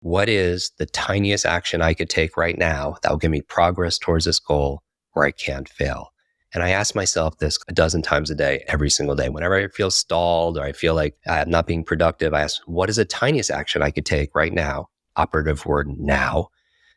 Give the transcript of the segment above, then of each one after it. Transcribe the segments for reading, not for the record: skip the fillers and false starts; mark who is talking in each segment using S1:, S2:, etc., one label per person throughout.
S1: what is the tiniest action I could take right now that will give me progress towards this goal where I can't fail? And I ask myself this a dozen times a day, every single day. Whenever I feel stalled or I feel like I'm not being productive, I ask, what is the tiniest action I could take right now? Operative word now.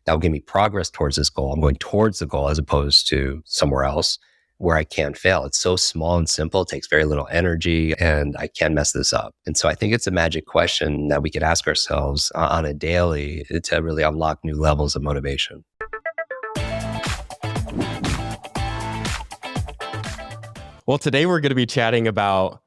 S1: That will give me progress towards this goal. I'm going towards the goal as opposed to somewhere else where I can't fail. It's so small and simple. It takes very little energy and I can't mess this up. And so I think it's a magic question that we could ask ourselves on a daily to really unlock new levels of motivation.
S2: Well, today we're going to be chatting about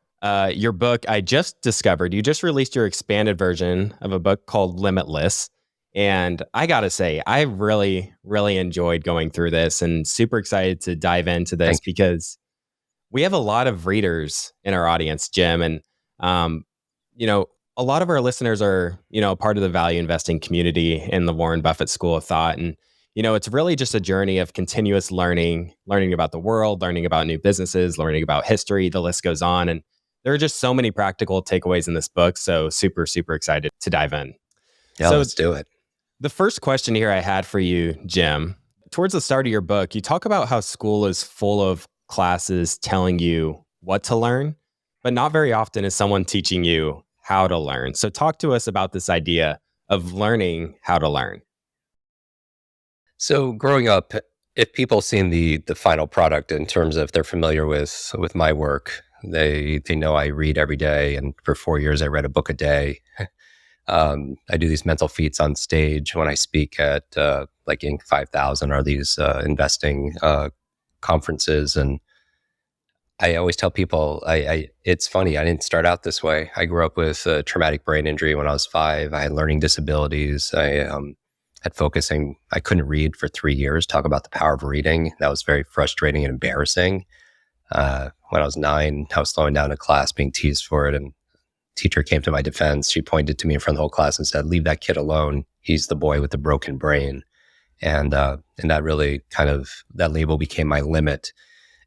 S2: your book I just discovered. You just released your expanded version of a book called Limitless. And I got to say, I really, really enjoyed going through this and super excited to dive into this because we have a lot of readers in our audience, Jim. And, a lot of our listeners are, part of the value investing community in the Warren Buffett School of Thought. And, it's really just a journey of continuous learning about the world, learning about new businesses, learning about history, the list goes on. And there are just so many practical takeaways in this book. So super, super excited to dive in.
S1: Yeah, let's do it.
S2: The first question here I had for you, Jim, towards the start of your book, you talk about how school is full of classes telling you what to learn, but not very often is someone teaching you how to learn. So talk to us about this idea of learning how to learn.
S1: So growing up, if people seen the final product in terms of they're familiar with my work, they know I read every day, and for 4 years I read a book a day. I do these mental feats on stage when I speak at like Inc. 5000 or these investing conferences. And I always tell people, it's funny, I didn't start out this way. I grew up with a traumatic brain injury when I was 5. I had learning disabilities. I had focusing. I couldn't read for 3 years. Talk about the power of reading. That was very frustrating and embarrassing. When I was 9, I was slowing down a class, being teased for it, and teacher came to my defense. She pointed to me in front of the whole class and said, "Leave that kid alone. He's the boy with the broken brain." And that really that label became my limit.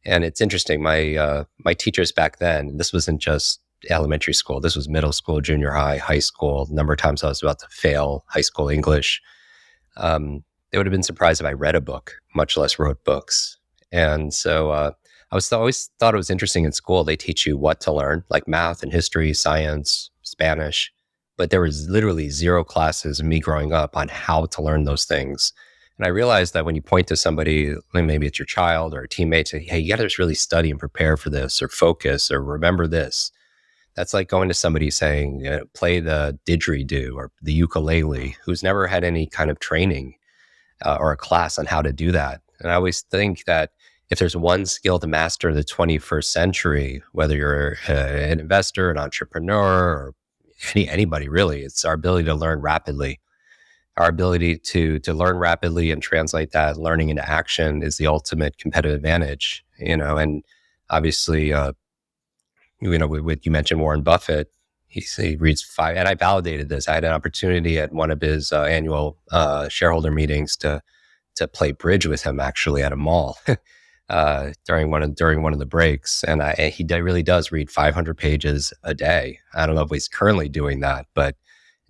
S1: And it's interesting. My teachers back then, this wasn't just elementary school. This was middle school, junior high, high school. The number of times I was about to fail high school English. They would have been surprised if I read a book, much less wrote books. And so I always thought it was interesting in school. They teach you what to learn, like math and history, science, Spanish. But there was literally 0 classes of me growing up on how to learn those things. And I realized that when you point to somebody, maybe it's your child or a teammate, say, "Hey, you got to just really study and prepare for this, or focus, or remember this." That's like going to somebody saying, "Play the didgeridoo or the ukulele," who's never had any kind of training or a class on how to do that. And I always think that if there's one skill to master in the 21st century, whether you're an investor, an entrepreneur, or anybody really, it's our ability to learn rapidly. Our ability to learn rapidly and translate that learning into action is the ultimate competitive advantage. And obviously, you mentioned Warren Buffett. He reads 5, and I validated this. I had an opportunity at one of his annual shareholder meetings to play bridge with him, actually, at a mall. During one of the breaks, and he really does read 500 pages a day. I don't know if he's currently doing that, but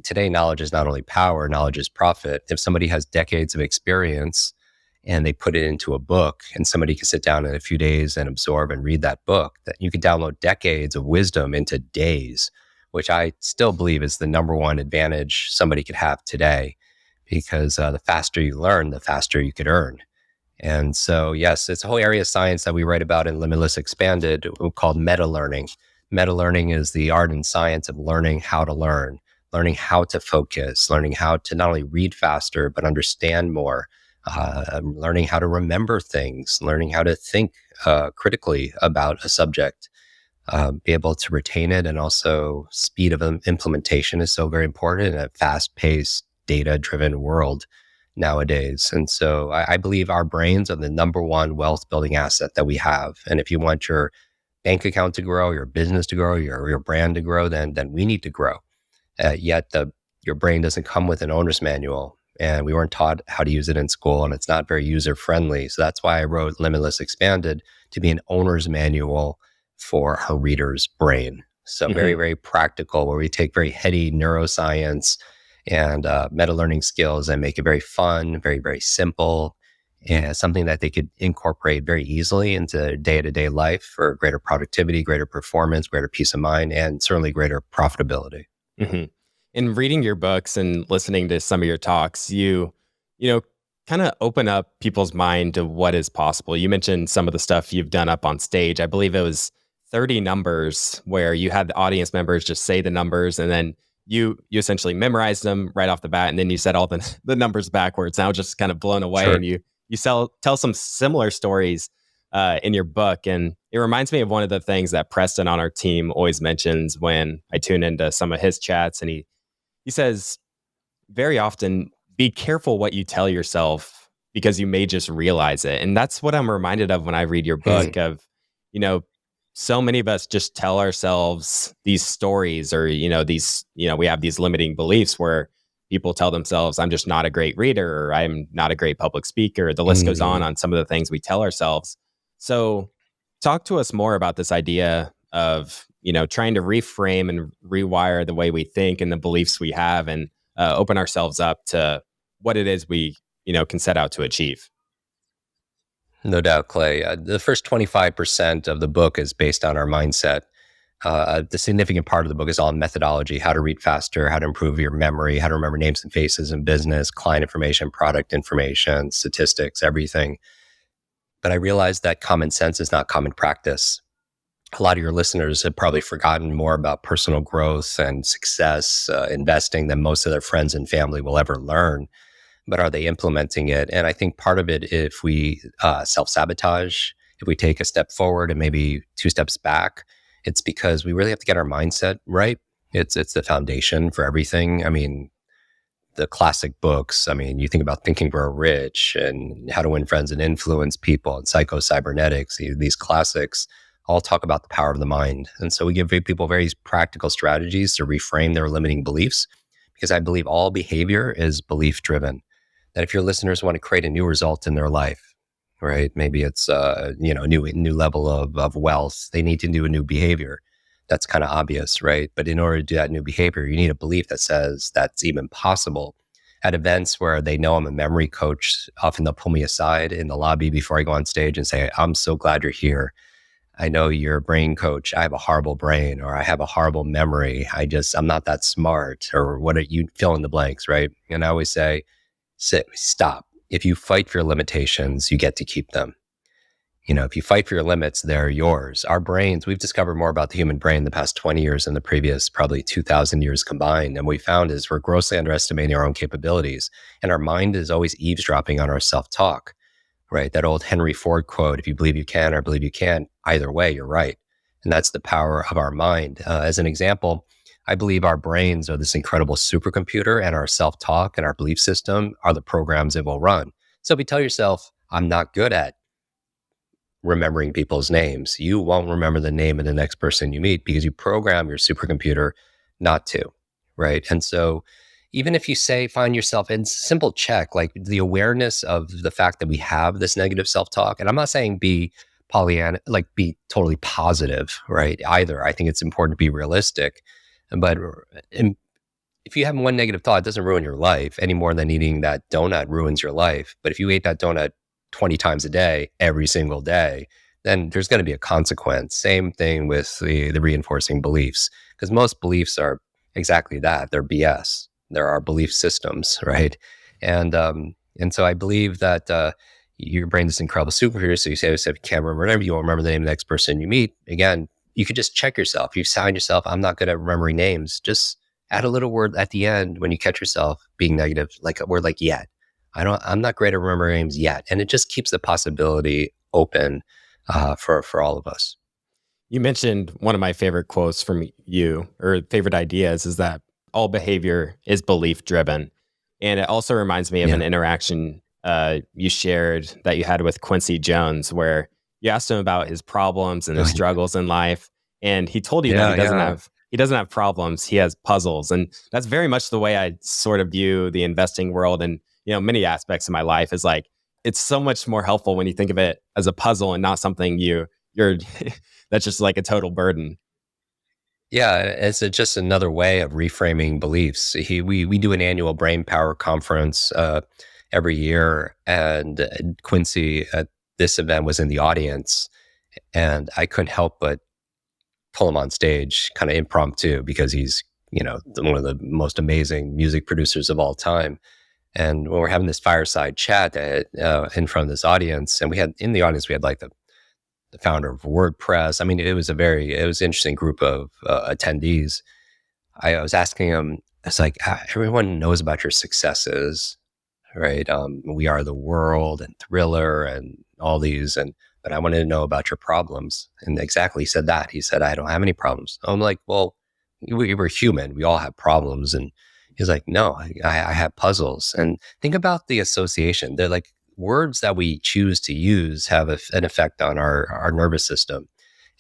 S1: today knowledge is not only power, knowledge is profit. If somebody has decades of experience and they put it into a book, and somebody can sit down in a few days and absorb and read that book, that you can download decades of wisdom into days, which I still believe is the number one advantage somebody could have today, because the faster you learn, the faster you could earn. And so, yes, it's a whole area of science that we write about in Limitless Expanded called meta-learning. Meta-learning is the art and science of learning how to learn, learning how to focus, learning how to not only read faster, but understand more, learning how to remember things, learning how to think critically about a subject, be able to retain it. And also speed of implementation is so very important in a fast-paced, data-driven world nowadays. And so I believe our brains are the number one wealth building asset that we have. And if you want your bank account to grow, your business to grow, your brand to grow, then we need to grow. Yet your brain doesn't come with an owner's manual, and we weren't taught how to use it in school, and it's not very user friendly. So that's why I wrote Limitless Expanded, to be an owner's manual for our reader's brain. So very, very practical, where we take very heady neuroscience and meta learning skills, and make it very fun, very, very simple, and something that they could incorporate very easily into day-to-day life for greater productivity, greater performance, greater peace of mind, and certainly greater profitability.
S2: Mm-hmm. In reading your books and listening to some of your talks, you know, kind of open up people's mind to what is possible. You mentioned some of the stuff you've done up on stage. I believe it was 30 numbers where you had the audience members just say the numbers, and then you essentially memorized them right off the bat, and then you said all the numbers backwards. And I was just kind of blown away.
S1: Sure.
S2: And tell some similar stories in your book, and it reminds me of one of the things that Preston on our team always mentions when I tune into some of his chats, and he says very often, be careful what you tell yourself because you may just realize it. And that's what I'm reminded of when I read your book of, you know, so many of us just tell ourselves these stories, or, we have these limiting beliefs where people tell themselves, I'm just not a great reader, or I'm not a great public speaker. The list goes
S1: Mhm.
S2: on some of the things we tell ourselves. So talk to us more about this idea of, trying to reframe and rewire the way we think and the beliefs we have, and open ourselves up to what it is we, can set out to achieve.
S1: No doubt, Clay. The first 25% of the book is based on our mindset. The significant part of the book is all methodology: how to read faster, how to improve your memory, how to remember names and faces in business, client information, product information, statistics, everything. But I realized that common sense is not common practice. A lot of your listeners have probably forgotten more about personal growth and success, investing, than most of their friends and family will ever learn. But are they implementing it? And I think part of it, if we self-sabotage, if we take a step forward and maybe two steps back, it's because we really have to get our mindset right. It's the foundation for everything. I mean, the classic books, I mean, you think about Think and Grow Rich and How to Win Friends and Influence People and Psycho Cybernetics, these classics all talk about the power of the mind. And so we give people very practical strategies to reframe their limiting beliefs, because I believe all behavior is belief driven. That if your listeners want to create a new result in their life, right? Maybe it's a new level of wealth. They need to do a new behavior. That's kind of obvious, right? But in order to do that new behavior, you need a belief that says that's even possible. At events where they know I'm a memory coach, often they'll pull me aside in the lobby before I go on stage and say, I'm so glad you're here. I know you're a brain coach. I have a horrible brain, or I have a horrible memory. I'm not that smart, or what are you, fill in the blanks, right? And I always say, stop. If you fight for your limitations, you get to keep them. If you fight for your limits, they're yours. Our brains, we've discovered more about the human brain the past 20 years than the previous probably 2,000 years combined. And what we found is we're grossly underestimating our own capabilities. And our mind is always eavesdropping on our self-talk, right? That old Henry Ford quote, if you believe you can or believe you can't, either way, you're right. And that's the power of our mind. As an example, I believe our brains are this incredible supercomputer, and our self-talk and our belief system are the programs it will run. So if you tell yourself, I'm not good at remembering people's names, you won't remember the name of the next person you meet, because you program your supercomputer not to, right? And so even if you find yourself in simple check, like the awareness of the fact that we have this negative self-talk, and I'm not saying be Pollyanna, like be totally positive, right? Either. I think it's important to be realistic. But if you have one negative thought, it doesn't ruin your life any more than eating that donut ruins your life. But if you ate that donut 20 times a day, every single day, then there's going to be a consequence. Same thing with the reinforcing beliefs, because most beliefs are exactly that. They're BS. There are belief systems, right? And so I believe that your brain is incredible supercomputer. So you say, if you can't remember, you won't remember the name of the next person you meet. Again, you could just check yourself. You sign yourself, I'm not good at remembering names. Just add a little word at the end when you catch yourself being negative, like a word like yet. I'm not great at remembering names yet. And it just keeps the possibility open for all of us.
S2: You mentioned one of my favorite quotes from you, or favorite ideas, is that all behavior is belief driven. And it also reminds me of an
S1: Yeah.
S2: interaction you shared that you had with Quincy Jones, where you asked him about his problems and his struggles in life. And he told you that
S1: Yeah, yeah.
S2: he doesn't have problems, he has puzzles. And that's very much the way I sort of view the investing world, and many aspects of my life, is like, it's so much more helpful when you think of it as a puzzle and not something you're that's just like a total burden.
S1: Yeah, it's just another way of reframing beliefs. We do an annual brain power conference every year, and Quincy at this event was in the audience, and I couldn't help but pull him on stage, kind of impromptu, because he's one of the most amazing music producers of all time. And when we're having this fireside chat in front of this audience, and we had in the audience we had like the founder of WordPress. I mean, it was it was an interesting group of attendees. I was asking him, it's like, everyone knows about your successes, right? We Are the World and Thriller and all these, but I wanted to know about your problems. And exactly, he said that. He said, I don't have any problems. I'm like, well, we're human. We all have problems. And he's like, no, I have puzzles. And think about the association. They're like words that we choose to use have an effect on our nervous system.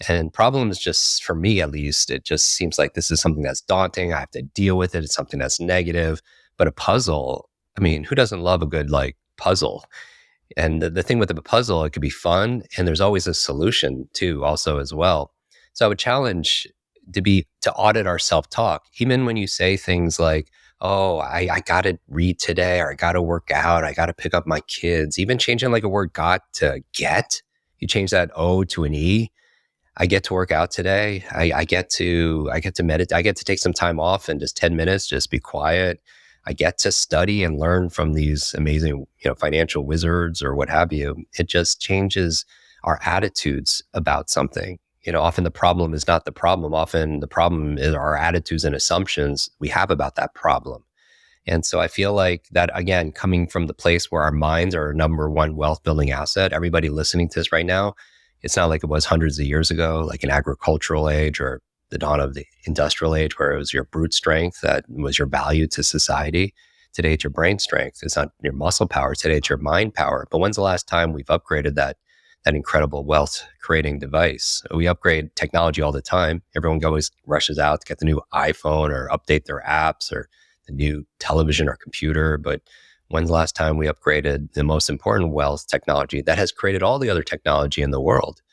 S1: And problems, just for me at least, it just seems like this is something that's daunting. I have to deal with it. It's something that's negative. But a puzzle, I mean, who doesn't love a good puzzle? And the thing with the puzzle, it could be fun, and there's always a solution too, also as well. So I would challenge to audit our self-talk, even when you say things like, "Oh, I got to read today," or "I got to work out," "I got to pick up my kids." Even changing like a word "got" to "get," you change that O to an E. I get to work out today. I get to meditate. I get to take some time off and just 10 minutes, just be quiet. I get to study and learn from these amazing, financial wizards or what have you. It just changes our attitudes about something. Often the problem is not the problem. Often the problem is our attitudes and assumptions we have about that problem. And so I feel like that, again, coming from the place where our minds are our number one wealth building asset, everybody listening to this right now, it's not like it was hundreds of years ago, like an agricultural age or the dawn of the industrial age, where it was your brute strength that was your value to society. Today, it's your brain strength. It's not your muscle power. Today, it's your mind power. But when's the last time we've upgraded that incredible wealth creating device? We upgrade technology all the time. Everyone always rushes out to get the new iPhone or update their apps or the new television or computer. But when's the last time we upgraded the most important wealth technology that has created all the other technology in the world?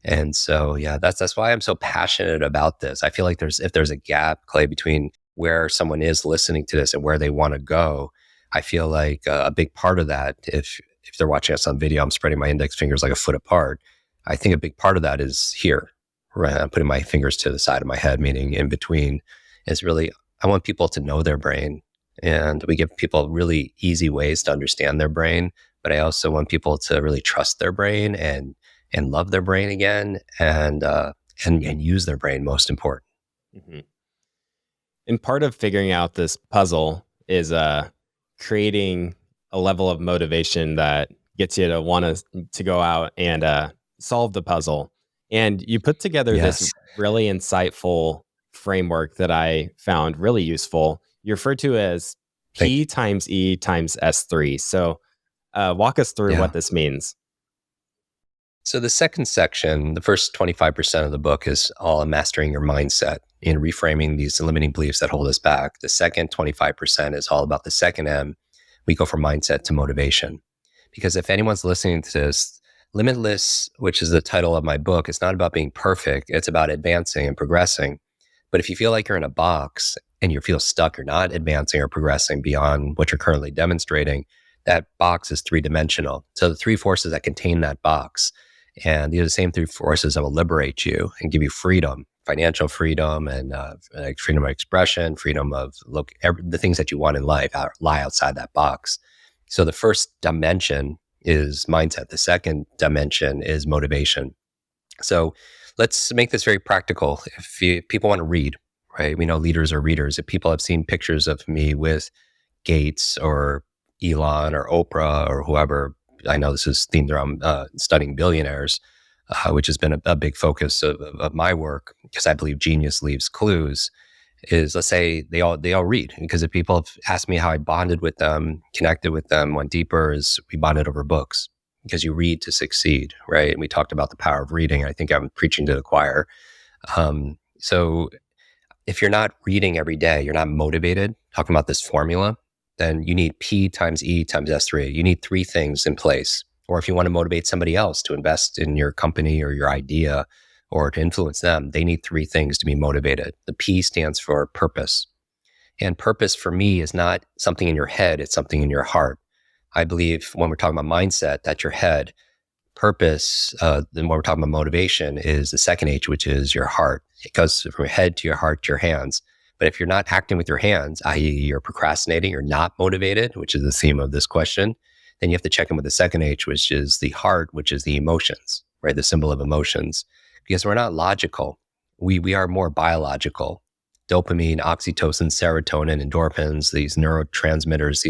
S1: And so, yeah, that's why I'm so passionate about this. I feel like if there's a gap, Clay, between where someone is listening to this and where they want to go, I feel like a big part of that, if they're watching us on video, I'm spreading my index fingers like a foot apart. I think a big part of that is here, right? I'm putting my fingers to the side of my head, meaning in between. Is really, I want people to know their brain. And we give people really easy ways to understand their brain. But I also want people to really trust their brain and love their brain again, and use their brain, most important.
S2: Mm-hmm. And part of figuring out this puzzle is creating a level of motivation that gets you to want to go out and solve the puzzle. And you put together this really insightful framework that I found really useful. You refer to as P times E times S3. So walk us through what this means.
S1: So the second section, the first 25% of the book, is all mastering your mindset and reframing these limiting beliefs that hold us back. The second 25% is all about the second M. We go from mindset to motivation. Because if anyone's listening to this, Limitless, which is the title of my book, it's not about being perfect. It's about advancing and progressing. But if you feel like you're in a box and you feel stuck, you're not advancing or progressing beyond what you're currently demonstrating, that box is three-dimensional. So the three forces that contain that box, and these are the same three forces that will liberate you and give you freedom, financial freedom, and freedom of expression, freedom of the things that you want in life lie outside that box. So the first dimension is mindset. The second dimension is motivation. So let's make this very practical. If people want to read, right? We know leaders are readers. If people have seen pictures of me with Gates or Elon or Oprah or whoever, I know this is themed around studying billionaires, which has been a big focus of my work, because I believe genius leaves clues. Is, let's say they all read, because if people have asked me how I bonded with them, connected with them, went deeper, is we bonded over books, because you read to succeed, right? And we talked about the power of reading. I think I'm preaching to the choir. So if you're not reading every day, you're not motivated, talking about this formula, then you need P times E times S3. You need three things in place. Or if you want to motivate somebody else to invest in your company or your idea or to influence them, they need three things to be motivated. The P stands for purpose. And purpose for me is not something in your head, it's something in your heart. I believe when we're talking about mindset, that's your head. Purpose, then when we're talking about motivation, is the second H, which is your heart. It goes from your head to your heart to your hands. But if you're not acting with your hands, i.e., you're procrastinating, you're not motivated, which is the theme of this question, then you have to check in with the second H, which is the heart, which is the emotions, right? The symbol of emotions. Because we're not logical. We are more biological. Dopamine, oxytocin, serotonin, endorphins, these neurotransmitters,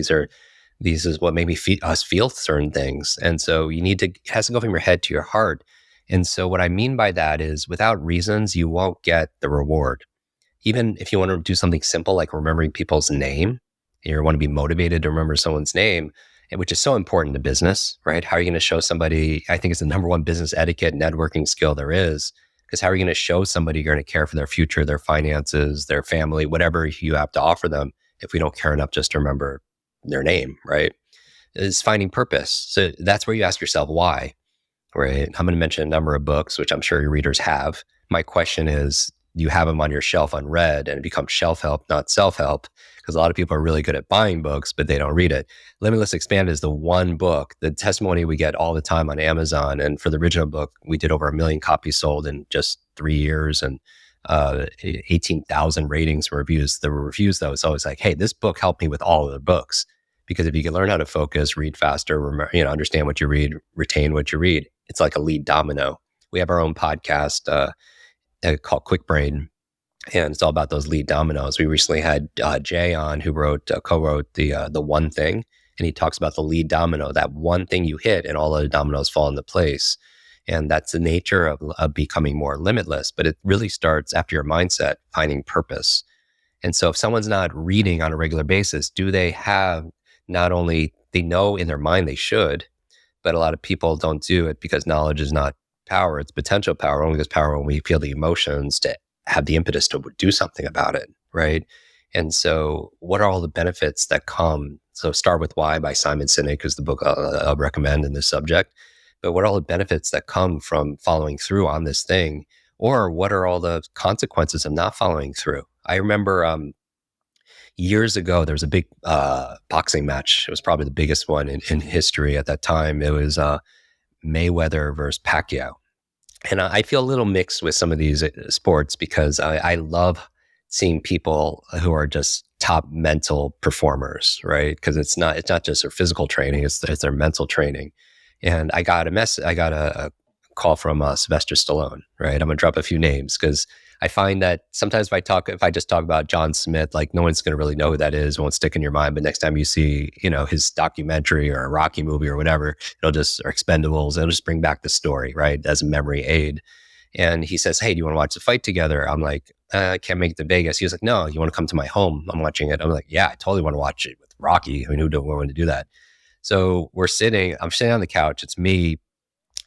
S1: these is what make us feel certain things. And so it has to go from your head to your heart. And so what I mean by that is without reasons, you won't get the reward. Even if you want to do something simple like remembering people's name, you want to be motivated to remember someone's name, which is so important to business, right? How are you going to show somebody, I think it's the number one business etiquette networking skill there is, because how are you going to show somebody you're going to care for their future, their finances, their family, whatever you have to offer them, if we don't care enough just to remember their name, right? Is finding purpose. So that's where you ask yourself why, right? I'm going to mention a number of books, which I'm sure your readers have. My question is, you have them on your shelf unread and it becomes shelf help, not self-help, because a lot of people are really good at buying books, but they don't read it. Limitless Expand is the one book, the testimony we get all the time on Amazon. And for the original book, we did over 1 million copies sold in just 3 years and 18,000 ratings and reviews. The reviews, though, it's always like, hey, this book helped me with all of the books. Because if you can learn how to focus, read faster, understand what you read, retain what you read, it's like a lead domino. We have our own podcast called Kwik Brain, and it's all about those lead dominoes. We recently had Jay on, who co-wrote the One Thing, and he talks about the lead domino. That one thing you hit, and all of the dominoes fall into place. And that's the nature of becoming more limitless. But it really starts after your mindset, finding purpose. And so if someone's not reading on a regular basis, do they have not only, they know in their mind they should, but a lot of people don't do it because knowledge is not power, it's potential power. Only gets power when we feel the emotions to have the impetus to do something about it, right? And so what are all the benefits that come? So Start With Why by Simon Sinek is the book I'll recommend in this subject. But what are all the benefits that come from following through on this thing? Or what are all the consequences of not following through? I remember years ago, there was a big boxing match. It was probably the biggest one in history at that time. It was Mayweather versus Pacquiao. And I feel a little mixed with some of these sports because I love seeing people who are just top mental performers, right? Because it's not just their physical training, it's their mental training. And I got a call from Sylvester Stallone, right? I'm gonna drop a few names because I find that sometimes if I just talk about John Smith, like no one's gonna really know who that is, won't stick in your mind. But next time you see, his documentary or a Rocky movie or whatever, or Expendables, it'll just bring back the story, right? As a memory aid. And he says, hey, do you want to watch the fight together? I'm like, I can't make it to Vegas. He was like, no, you want to come to my home? I'm watching it. I'm like, yeah, I totally want to watch it with Rocky. I mean, who don't want to do that? So I'm sitting on the couch. It's me.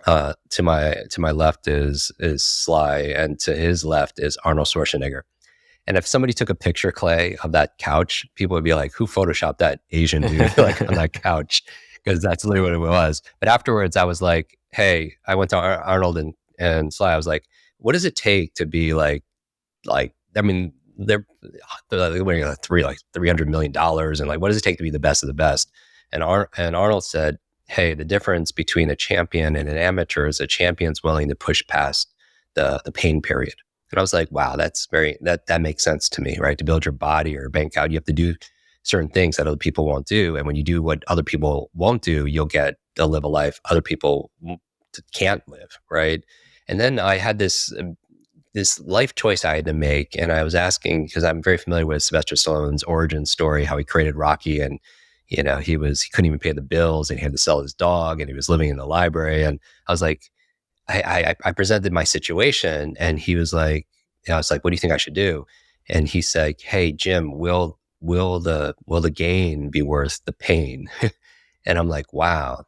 S1: To my left is Sly, and to his left is Arnold Schwarzenegger. And if somebody took a picture, Clay, of that couch, people would be like, who photoshopped that Asian dude like on that couch? Because that's literally what it was. But afterwards, I was like, hey, I went to Arnold and Sly. I was like, what does it take to be like, I mean, they're winning $300 million. And like, what does it take to be the best of the best? And Arnold said, hey, the difference between a champion and an amateur is a champion's willing to push past the pain period. And I was like, wow, that makes sense to me, right? To build your body or bank out, you have to do certain things that other people won't do. And when you do what other people won't do, they'll live a life other people can't live, right? And then I had this life choice I had to make. And I was asking, because I'm very familiar with Sylvester Stallone's origin story, how he created Rocky, and he couldn't even pay the bills, and he had to sell his dog, and he was living in the library. And I was like, I presented my situation, and he was like, I was like, what do you think I should do? And he said, hey, Jim, will the gain be worth the pain? And I'm like, wow.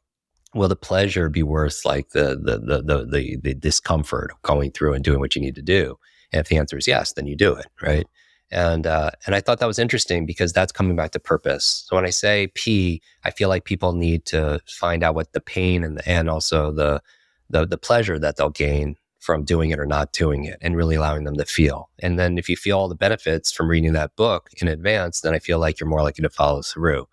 S1: Will the pleasure be worth like the discomfort of going through and doing what you need to do? And if the answer is yes, then you do it, right? And I thought that was interesting because that's coming back to purpose. So when I say P, I feel like people need to find out what the pain and also the pleasure that they'll gain from doing it or not doing it, and really allowing them to feel. And then if you feel all the benefits from reading that book in advance, then I feel like you're more likely to follow through.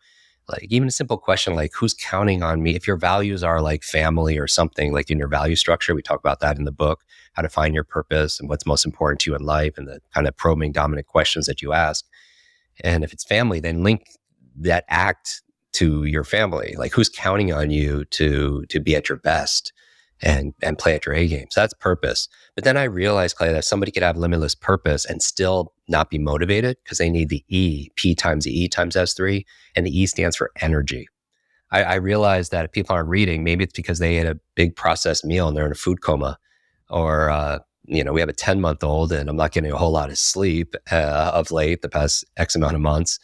S1: Like even a simple question like, who's counting on me? If your values are like family or something, like in your value structure, we talk about that in the book, how to find your purpose and what's most important to you in life, and the kind of probing dominant questions that you ask. And if it's family, then link that act to your family. Like who's counting on you to be at your best and play at your A game. So that's purpose. But then I realized, Clay, that somebody could have limitless purpose and still not be motivated because they need the E, P times the E times S3, and the E stands for energy. I realized that if people aren't reading, maybe it's because they ate a big processed meal and they're in a food coma, or we have a 10-month-old and I'm not getting a whole lot of sleep of late, the past X amount of months,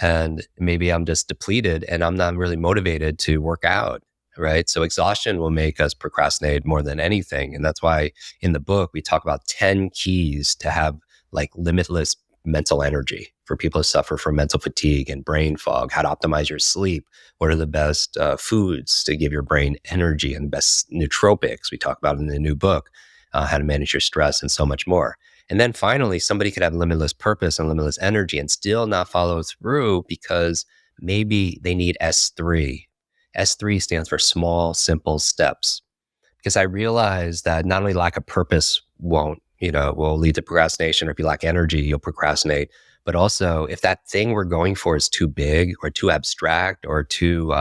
S1: and maybe I'm just depleted and I'm not really motivated to work out. Right. So exhaustion will make us procrastinate more than anything. And that's why in the book, we talk about 10 keys to have like limitless mental energy for people who suffer from mental fatigue and brain fog, how to optimize your sleep. What are the best foods to give your brain energy, and the best nootropics we talk about in the new book, how to manage your stress and so much more. And then finally, somebody could have limitless purpose and limitless energy and still not follow through because maybe they need S3. S3 stands for small, simple steps. Because I realized that not only lack of purpose will lead to procrastination, or if you lack energy, you'll procrastinate. But also, if that thing we're going for is too big or too abstract or too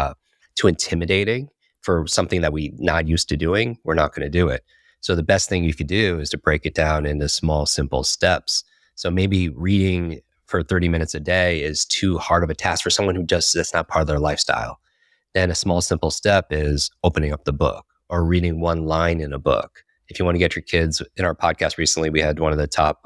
S1: intimidating for something that we're not used to doing, we're not going to do it. So the best thing you could do is to break it down into small, simple steps. So maybe reading for 30 minutes a day is too hard of a task for someone who that's not part of their lifestyle. Then a small, simple step is opening up the book or reading one line in a book. If you want to get your kids, in our podcast recently, we had one of the top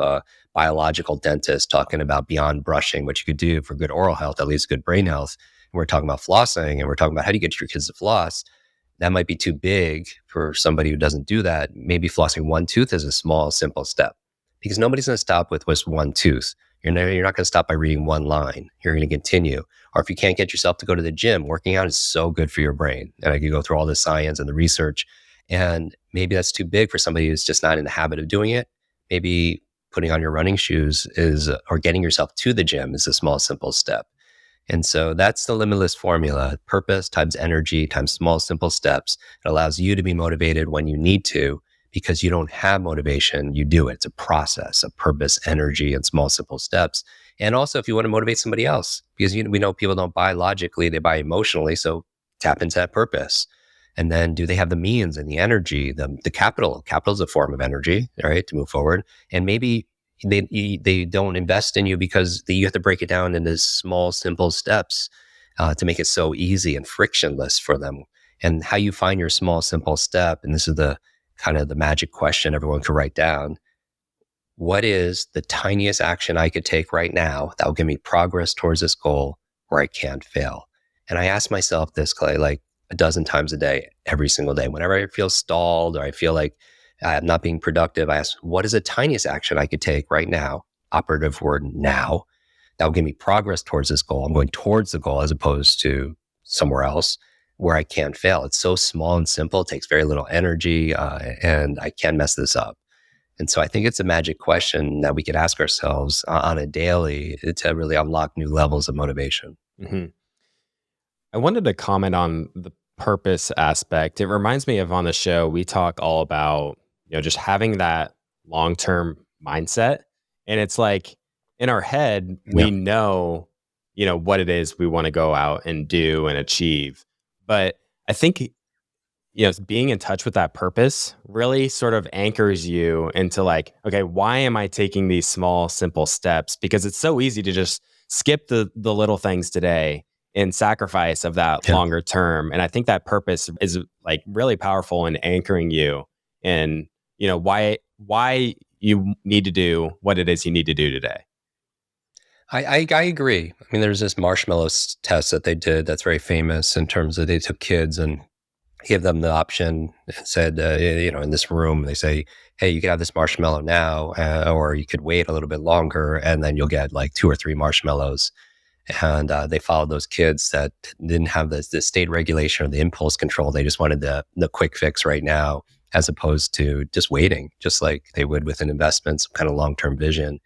S1: biological dentists talking about beyond brushing, what you could do for good oral health, at least good brain health. And we're talking about flossing, and we're talking about how do you get your kids to floss. That might be too big for somebody who doesn't do that. Maybe flossing one tooth is a small, simple step, because nobody's going to stop with just one tooth. You're not going to stop by reading one line. You're going to continue. Or if you can't get yourself to go to the gym, working out is so good for your brain. And I could go through all the science and the research. And maybe that's too big for somebody who's just not in the habit of doing it. Maybe putting on your running shoes or getting yourself to the gym is a small, simple step. And so that's the limitless formula: purpose times energy times small, simple steps. It allows you to be motivated when you need to, because you don't have motivation, you do it. It's a process of purpose, energy, and small, simple steps. And also, if you want to motivate somebody else, because we know people don't buy logically, they buy emotionally. So tap into that purpose. And then do they have the means and the energy, the capital? Capital is a form of energy, right, to move forward. And maybe they don't invest in you because you have to break it down into small, simple steps to make it so easy and frictionless for them. And how you find your small, simple step, and this is the kind of the magic question everyone could write down. What is the tiniest action I could take right now that will give me progress towards this goal where I can't fail? And I ask myself this, Clay, like a dozen times a day, every single day. Whenever I feel stalled or I feel like I'm not being productive, I ask, what is the tiniest action I could take right now, operative word now, that will give me progress towards this goal? I'm going towards the goal as opposed to somewhere else where I can't fail. It's so small and simple. It takes very little energy, and I can't mess this up. And so I think it's a magic question that we could ask ourselves on a daily to really unlock new levels of motivation.
S2: Mm-hmm. I wanted to comment on the purpose aspect. It reminds me of, on the show, we talk all about, just having that long-term mindset. And it's like in our head, we know, what it is we want to go out and do and achieve. But I think, being in touch with that purpose really sort of anchors you into like, okay, why am I taking these small, simple steps? Because it's so easy to just skip the little things today in sacrifice of that longer term. And I think that purpose is like really powerful in anchoring you in, why you need to do what it is you need to do today.
S1: I agree. I mean, there's this marshmallow test that they did that's very famous in terms of they took kids and gave them the option and said, in this room, they say, hey, you can have this marshmallow now, or you could wait a little bit longer and then you'll get like 2 or 3 marshmallows. And they followed those kids that didn't have the state regulation or the impulse control. They just wanted the quick fix right now. as opposed to just waiting, just like they would with an investment, some kind of long-term vision,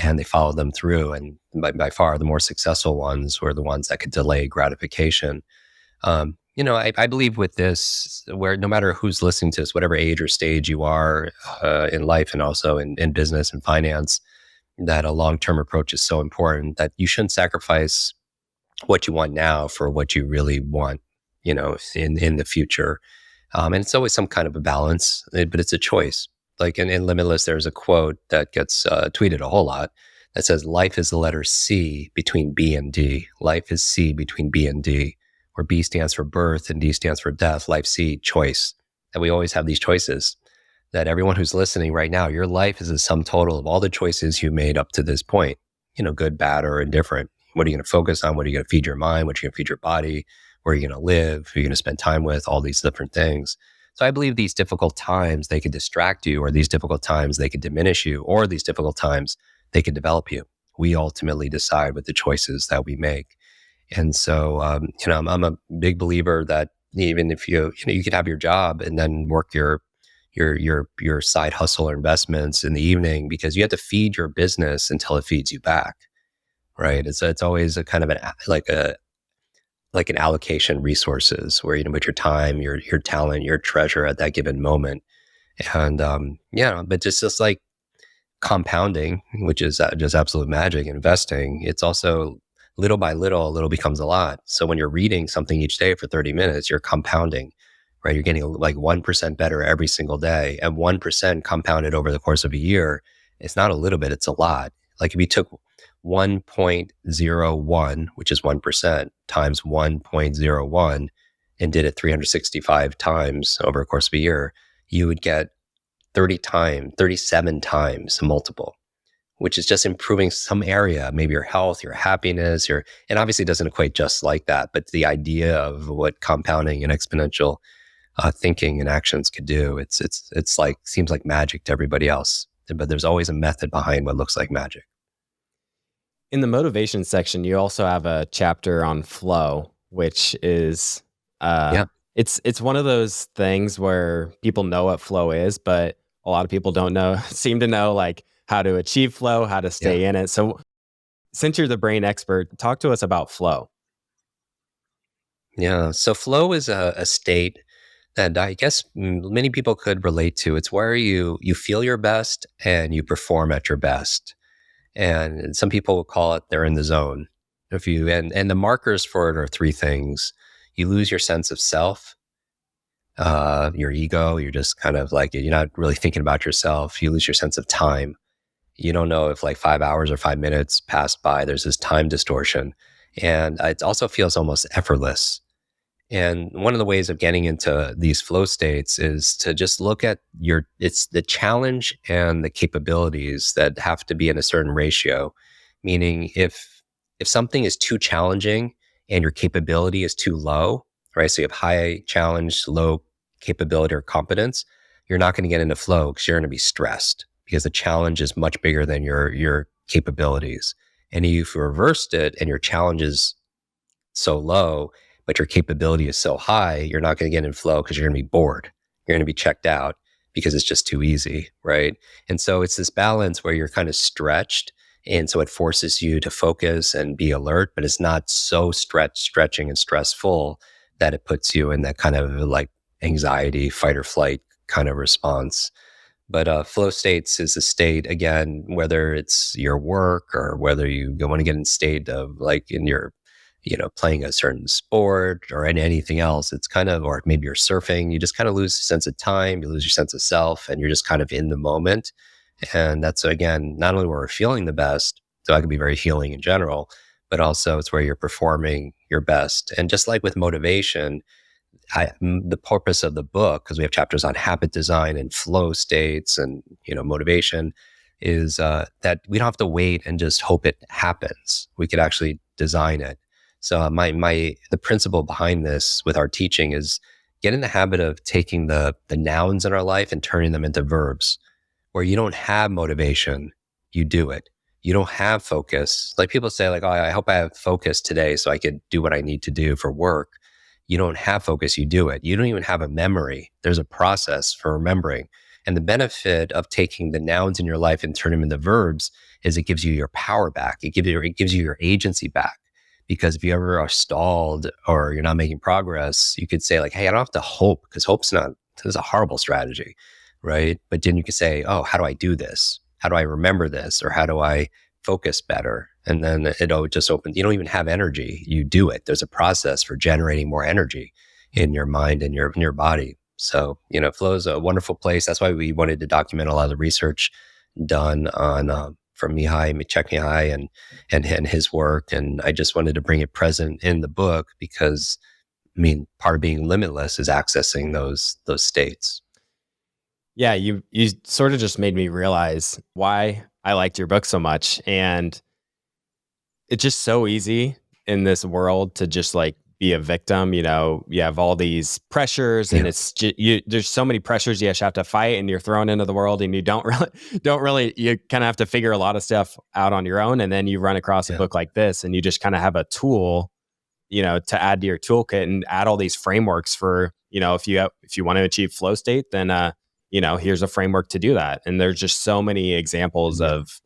S1: and they follow them through. And by far, the more successful ones were the ones that could delay gratification. I believe with this, where no matter who's listening to this, whatever age or stage you are in life and also in business and finance, that a long-term approach is so important that you shouldn't sacrifice what you want now for what you really want, in the future. And it's always some kind of a balance, but it's a choice. Like in Limitless, there's a quote that gets tweeted a whole lot that says, life is the letter C between B and D. Life is C between B and D, where B stands for birth and D stands for death. Life C, choice. And we always have these choices. That everyone who's listening right now, your life is a sum total of all the choices you made up to this point, good, bad, or indifferent. What are you going to focus on? What are you going to feed your mind? What are you going to feed your body? Where are you going to live? Who are you going to spend time with? All these different things. So I believe these difficult times, they could distract you, or these difficult times, they could diminish you, or these difficult times, they could develop you. We ultimately decide with the choices that we make. And so, I'm a big believer that even if you could have your job and then work your side hustle or investments in the evening, because you have to feed your business until it feeds you back, right? It's always a kind of an allocation resources where with your time, your talent, your treasure at that given moment, and but just like compounding, which is just absolute magic. Investing, it's also little by little, a little becomes a lot. So when you're reading something each day for 30 minutes, you're compounding. Right, you're getting like 1% better every single day, and 1% compounded over the course of a year. It's not a little bit; it's a lot. Like if you took 1.01, which is 1%, times 1.01, and did it 365 times over the course of a year, you would get 37 times a multiple, which is just improving some area, maybe your health, your happiness, and obviously it doesn't equate just like that, but the idea of what compounding and exponential thinking and actions could do. It's like, seems like magic to everybody else, but there's always a method behind what looks like magic.
S2: In the motivation section, you also have a chapter on flow, which is it's one of those things where people know what flow is, but a lot of people don't seem to know like how to achieve flow, how to stay in it. So since you're the brain expert, talk to us about flow.
S1: Yeah. So flow is a state that I guess many people could relate to. It's where you feel your best and you perform at your best. And some people will call it they're in the zone. And the markers for it are three things. You lose your sense of self, your ego. You're just kind of like, you're not really thinking about yourself. You lose your sense of time. You don't know if like 5 hours or 5 minutes passed by. There's this time distortion. And it also feels almost effortless. And one of the ways of getting into these flow states is to just look at it's the challenge and the capabilities that have to be in a certain ratio. Meaning if something is too challenging and your capability is too low, right? So you have high challenge, low capability or competence, you're not going to get into flow because you're going to be stressed because the challenge is much bigger than your capabilities. And if you reversed it and your challenge is so low, but your capability is so high, you're not going to get in flow because you're going to be bored. You're going to be checked out because it's just too easy, right? And so it's this balance where you're kind of stretched. And so it forces you to focus and be alert, but it's not so stretching and stressful that it puts you in that kind of like anxiety, fight or flight kind of response. But flow states is a state, again, whether it's your work or whether you want to get in state of like in your playing a certain sport or anything else. It's kind of, or maybe you're surfing, you just kind of lose a sense of time, you lose your sense of self, and you're just kind of in the moment. And that's, again, not only where we're feeling the best, so that can be very healing in general, but also it's where you're performing your best. And just like with motivation, the purpose of the book, because we have chapters on habit design and flow states and, motivation, is that we don't have to wait and just hope it happens. We could actually design it. So the principle behind this with our teaching is get in the habit of taking the nouns in our life and turning them into verbs. Where you don't have motivation, you do it. You don't have focus. Like people say like, oh, I hope I have focus today so I could do what I need to do for work. You don't have focus, you do it. You don't even have a memory. There's a process for remembering. And the benefit of taking the nouns in your life and turning them into verbs is it gives you your power back. It gives you your agency back. Because if you ever are stalled or you're not making progress, you could say like, hey, I don't have to hope, because this is a horrible strategy, right? But then you could say, oh, how do I do this? How do I remember this? Or how do I focus better? And then it just opens. You don't even have energy. You do it. There's a process for generating more energy in your mind and in your body. So, flow is a wonderful place. That's why we wanted to document a lot of the research done on from Mihai Csikszentmihalyi and his work. And I just wanted to bring it present in the book because, part of being limitless is accessing those states.
S2: Yeah, you sort of just made me realize why I liked your book so much. And it's just so easy in this world to just like be a victim. You have all these pressures, and it's just, there's so many pressures you have to fight, and you're thrown into the world, and you don't really, you kind of have to figure a lot of stuff out on your own. And then you run across a book like this, and you just kind of have a tool, to add to your toolkit and add all these frameworks for, if you want to achieve flow state, then, here's a framework to do that. And there's just so many examples of,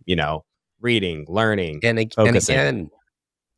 S2: reading, learning, focusing.
S1: And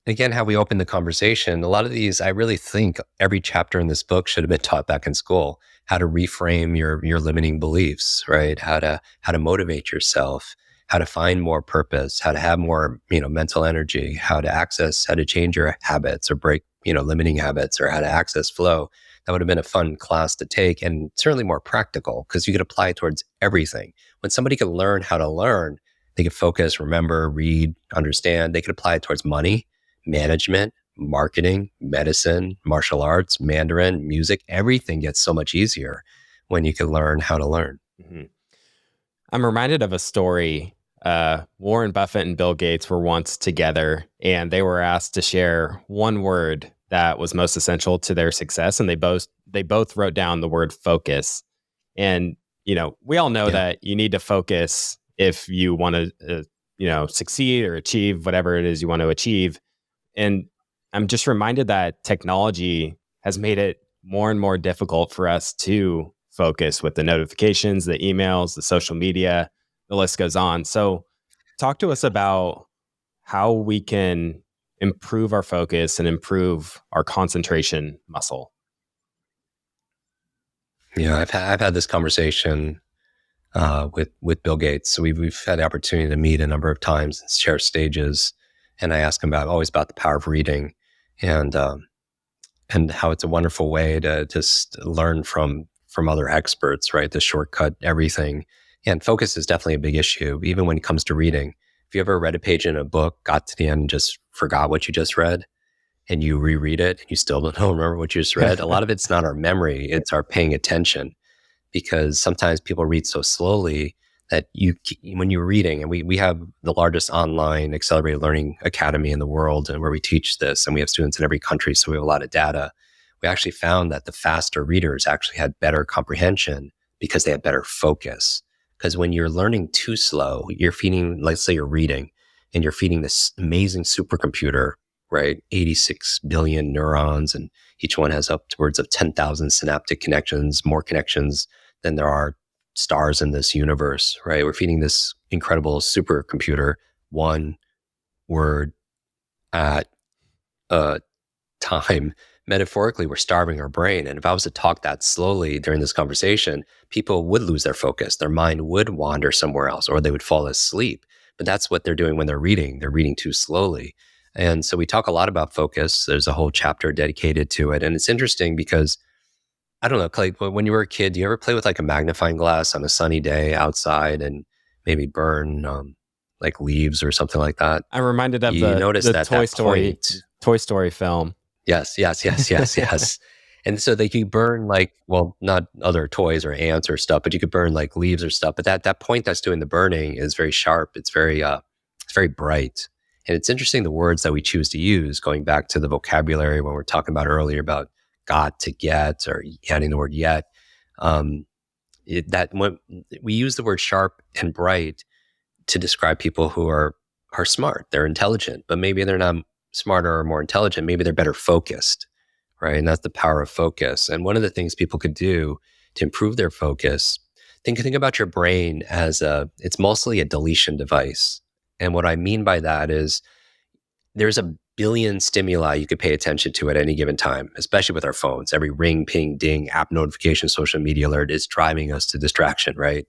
S1: again, how we open the conversation, a lot of these, I really think every chapter in this book should have been taught back in school. How to reframe your limiting beliefs, right? How to motivate yourself, how to find more purpose, how to have more, mental energy, how to change your habits or break, limiting habits, or how to access flow. That would have been a fun class to take, and certainly more practical because you could apply it towards everything. When somebody can learn how to learn, they could focus, remember, read, understand. They could apply it towards money, management, marketing, medicine, martial arts, Mandarin, music. Everything gets so much easier when you can learn how to learn.
S2: Mm-hmm. I'm reminded of a story. Warren Buffett and Bill Gates were once together, and they were asked to share one word that was most essential to their success, and they both wrote down the word focus. And we all know that you need to focus if you want to succeed or achieve whatever it is you want to achieve. And I'm just reminded that technology has made it more and more difficult for us to focus with the notifications, the emails, the social media, the list goes on. So talk to us about how we can improve our focus and improve our concentration muscle.
S1: Yeah, I've had this conversation with Bill Gates. So we've had the opportunity to meet a number of times and share stages. And I ask him always about the power of reading, and how it's a wonderful way to just learn from other experts, right? To shortcut everything. And focus is definitely a big issue, even when it comes to reading. If you ever read a page in a book, got to the end and just forgot what you just read, and you reread it, and you still don't remember what you just read, a lot of it's not our memory, it's our paying attention. Because sometimes people read so slowly that when you're reading, and we have the largest online accelerated learning academy in the world, and where we teach this, and we have students in every country, so we have a lot of data. We actually found that the faster readers actually had better comprehension because they had better focus. Because when you're learning too slow, you're feeding, let's say you're reading, and you're feeding this amazing supercomputer, right? 86 billion neurons, and each one has upwards of 10,000 synaptic connections, more connections than there are stars in this universe, right? We're feeding this incredible supercomputer one word at a time. Metaphorically, we're starving our brain. And if I was to talk that slowly during this conversation, people would lose their focus. Their mind would wander somewhere else, or they would fall asleep. But that's what they're doing when they're reading. They're reading too slowly. And so we talk a lot about focus. There's a whole chapter dedicated to it. And it's interesting because, I don't know, Clay, when you were a kid, do you ever play with like a magnifying glass on a sunny day outside and maybe burn like leaves or something like that?
S2: I'm reminded of the Toy Story film.
S1: Yes. And so they could burn not other toys or ants or stuff, but you could burn like leaves or stuff. But that point that's doing the burning is very sharp. It's very bright. And it's interesting the words that we choose to use, going back to the vocabulary when we're talking about earlier about got to get, or adding the word yet. That when we use the word sharp and bright to describe people who are smart, they're intelligent, but maybe they're not smarter or more intelligent. Maybe they're better focused, right? And that's the power of focus. And one of the things people could do to improve their focus, think about your brain as it's mostly a deletion device. And what I mean by that is there's a billion stimuli you could pay attention to at any given time, especially with our phones. Every ring, ping, ding, app notification, social media alert is driving us to distraction, right?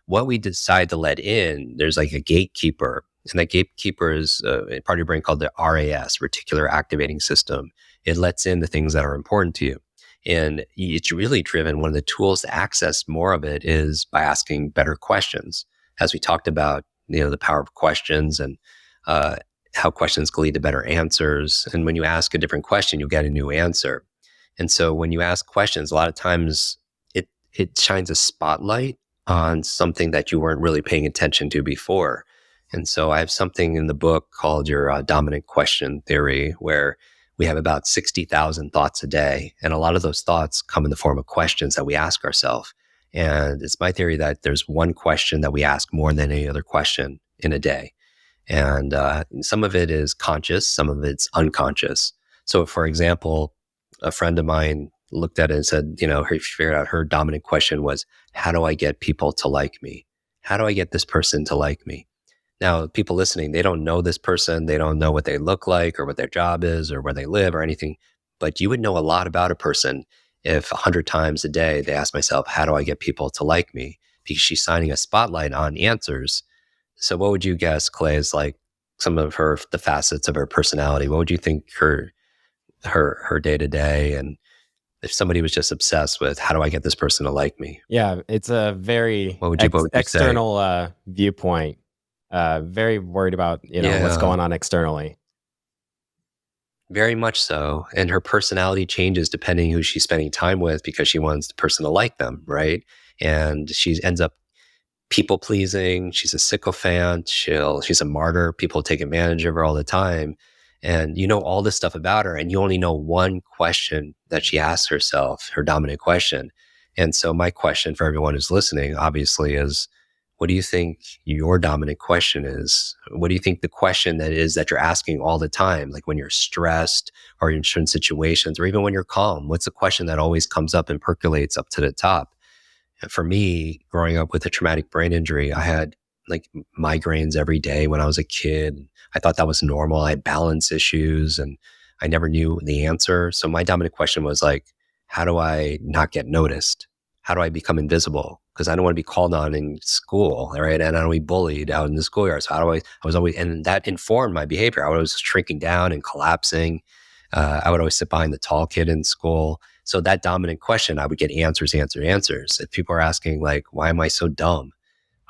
S1: What we decide to let in, there's like a gatekeeper. And that gatekeeper is a part of your brain called the RAS, reticular activating system. It lets in the things that are important to you. And it's really driven. One of the tools to access more of it is by asking better questions. As we talked about, the power of questions and how questions can lead to better answers. And when you ask a different question, you'll get a new answer. And so when you ask questions, a lot of times it shines a spotlight on something that you weren't really paying attention to before. And so I have something in the book called your dominant question theory, where we have about 60,000 thoughts a day. And a lot of those thoughts come in the form of questions that we ask ourselves. And it's my theory that there's one question that we ask more than any other question in a day. And some of it is conscious, some of it's unconscious. So, for example, a friend of mine looked at it and said, she figured out her dominant question was, how do I get people to like me? How do I get this person to like me? Now, people listening, they don't know this person. They don't know what they look like or what their job is or where they live or anything. But you would know a lot about a person if 100 times a day they ask myself, how do I get people to like me? Because she's shining a spotlight on answers. So what would you guess, Clay, is like some of the facets of her personality? What would you think her day to day? And if somebody was just obsessed with how do I get this person to like me?
S2: Yeah, it's a very
S1: What would you say?
S2: external viewpoint. Very worried about what's going on externally.
S1: Very much so. And her personality changes depending who she's spending time with because she wants the person to like them, right? And she ends up people pleasing. She's a sycophant. She's a martyr. People take advantage of her all the time. And you know all this stuff about her, and you only know one question that she asks herself, her dominant question. And so my question for everyone who's listening, obviously, is what do you think your dominant question is? What do you think the question that is that you're asking all the time? Like when you're stressed or in certain situations, or even when you're calm, what's the question that always comes up and percolates up to the top? And for me, growing up with a traumatic brain injury, I had like migraines every day when I was a kid. I thought that was normal. I had balance issues and I never knew the answer. So my dominant question was like, how do I not get noticed? How do I become invisible? Because I don't want to be called on in school, right? And I don't want to be bullied out in the schoolyard. So I was always, and that informed my behavior. I was shrinking down and collapsing. I would always sit behind the tall kid in school. So that dominant question, I would get answers. If people are asking like, why am I so dumb?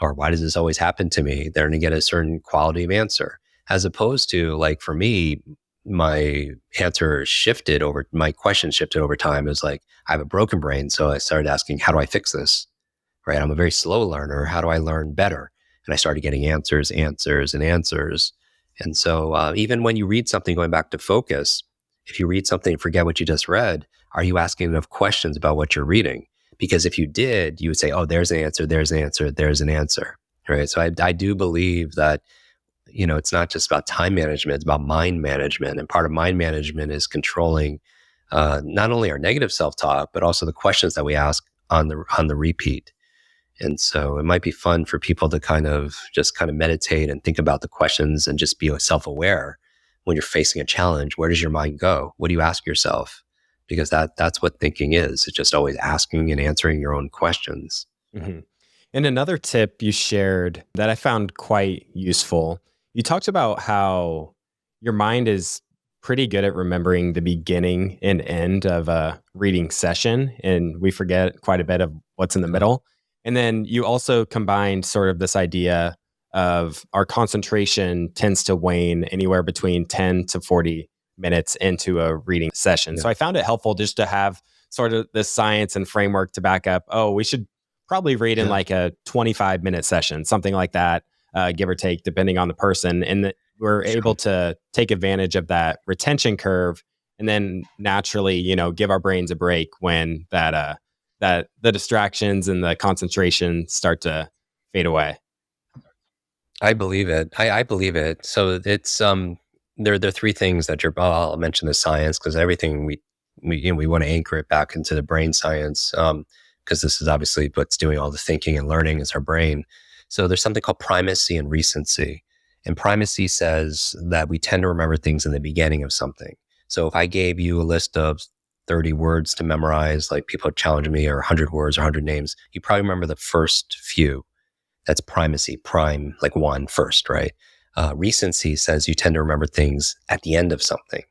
S1: Or why does this always happen to me? They're going to get a certain quality of answer. As opposed to like, for me, my question shifted over time. It was like, I have a broken brain. So I started asking, how do I fix this? Right? I'm a very slow learner. How do I learn better? And I started getting answers. And so even when you read something, going back to focus, if you read something and forget what you just read, are you asking enough questions about what you're reading? Because if you did, you would say, oh, there's an answer, there's an answer, there's an answer, right? So I do believe that, it's not just about time management, it's about mind management. And part of mind management is controlling not only our negative self-talk, but also the questions that we ask on the repeat. And so it might be fun for people to kind of meditate and think about the questions and just be self-aware when you're facing a challenge. Where does your mind go? What do you ask yourself? Because that's what thinking is. It's just always asking and answering your own questions.
S2: Mm-hmm. And another tip you shared that I found quite useful, you talked about how your mind is pretty good at remembering the beginning and end of a reading session, and we forget quite a bit of what's in the middle. And then you also combined sort of this idea of our concentration tends to wane anywhere between 10 to 40 minutes into a reading session. Yeah. So I found it helpful just to have sort of this science and framework to back up, we should probably read in like a 25-minute session, something like that, give or take, depending on the person. And that we're able to take advantage of that retention curve and then naturally, give our brains a break when that the distractions and the concentration start to fade away.
S1: I believe it. I believe it. So it's there are three things that I'll mention the science, because everything we we want to anchor it back into the brain science, because this is obviously what's doing all the thinking and learning is our brain. So there's something called primacy and recency. And primacy says that we tend to remember things in the beginning of something. So if I gave you a list of 30 words to memorize, like people challenge me, or 100 words or 100 names, you probably remember the first few. That's primacy, prime, like one first, right? Recency says you tend to remember things at the end of something.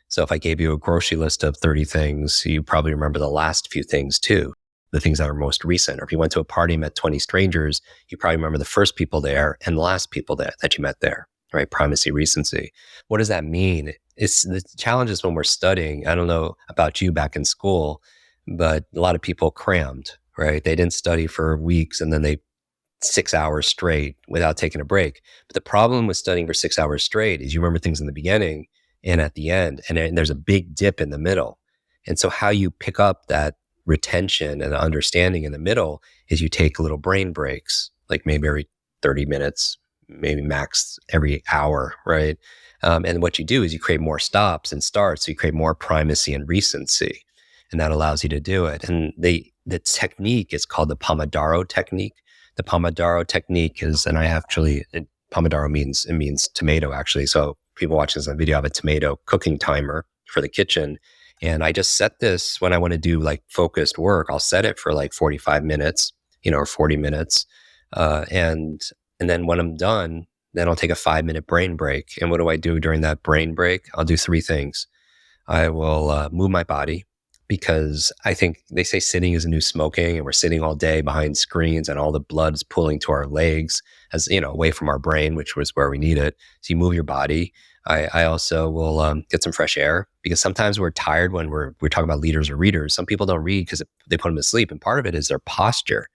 S1: So if I gave you a grocery list of 30 things, you probably remember the last few things too, the things that are most recent. Or if you went to a party and met 20 strangers, you probably remember the first people there and the last people that you met there, right? Primacy, recency. What does that mean? It's the challenges when we're studying. I don't know about you back in school, but a lot of people crammed, right? They didn't study for weeks and then they 6 hours straight without taking a break. But the problem with studying for 6 hours straight is you remember things in the beginning and at the end, and then there's a big dip in the middle. And so how you pick up that retention and understanding in the middle is you take little brain breaks, like maybe every 30 minutes, maybe max every hour, right? And what you do is you create more stops and starts. So you create more primacy and recency, and that allows you to do it. And the technique is called the Pomodoro technique. The Pomodoro technique is, and Pomodoro means tomato actually. So people watching this on video have a tomato cooking timer for the kitchen. And I just set this when I want to do like focused work. I'll set it for like 45 minutes, or 40 minutes. And then when I'm done, then I'll take a 5-minute brain break. And what do I do during that brain break? I'll do 3 things. I will move my body, because I think they say sitting is a new smoking, and we're sitting all day behind screens and all the blood's pulling to our legs, as away from our brain, which was where we need it. So you move your body. I also will get some fresh air, because sometimes we're tired when we're talking about leaders or readers. Some people don't read because they put them to sleep, and part of it is their posture.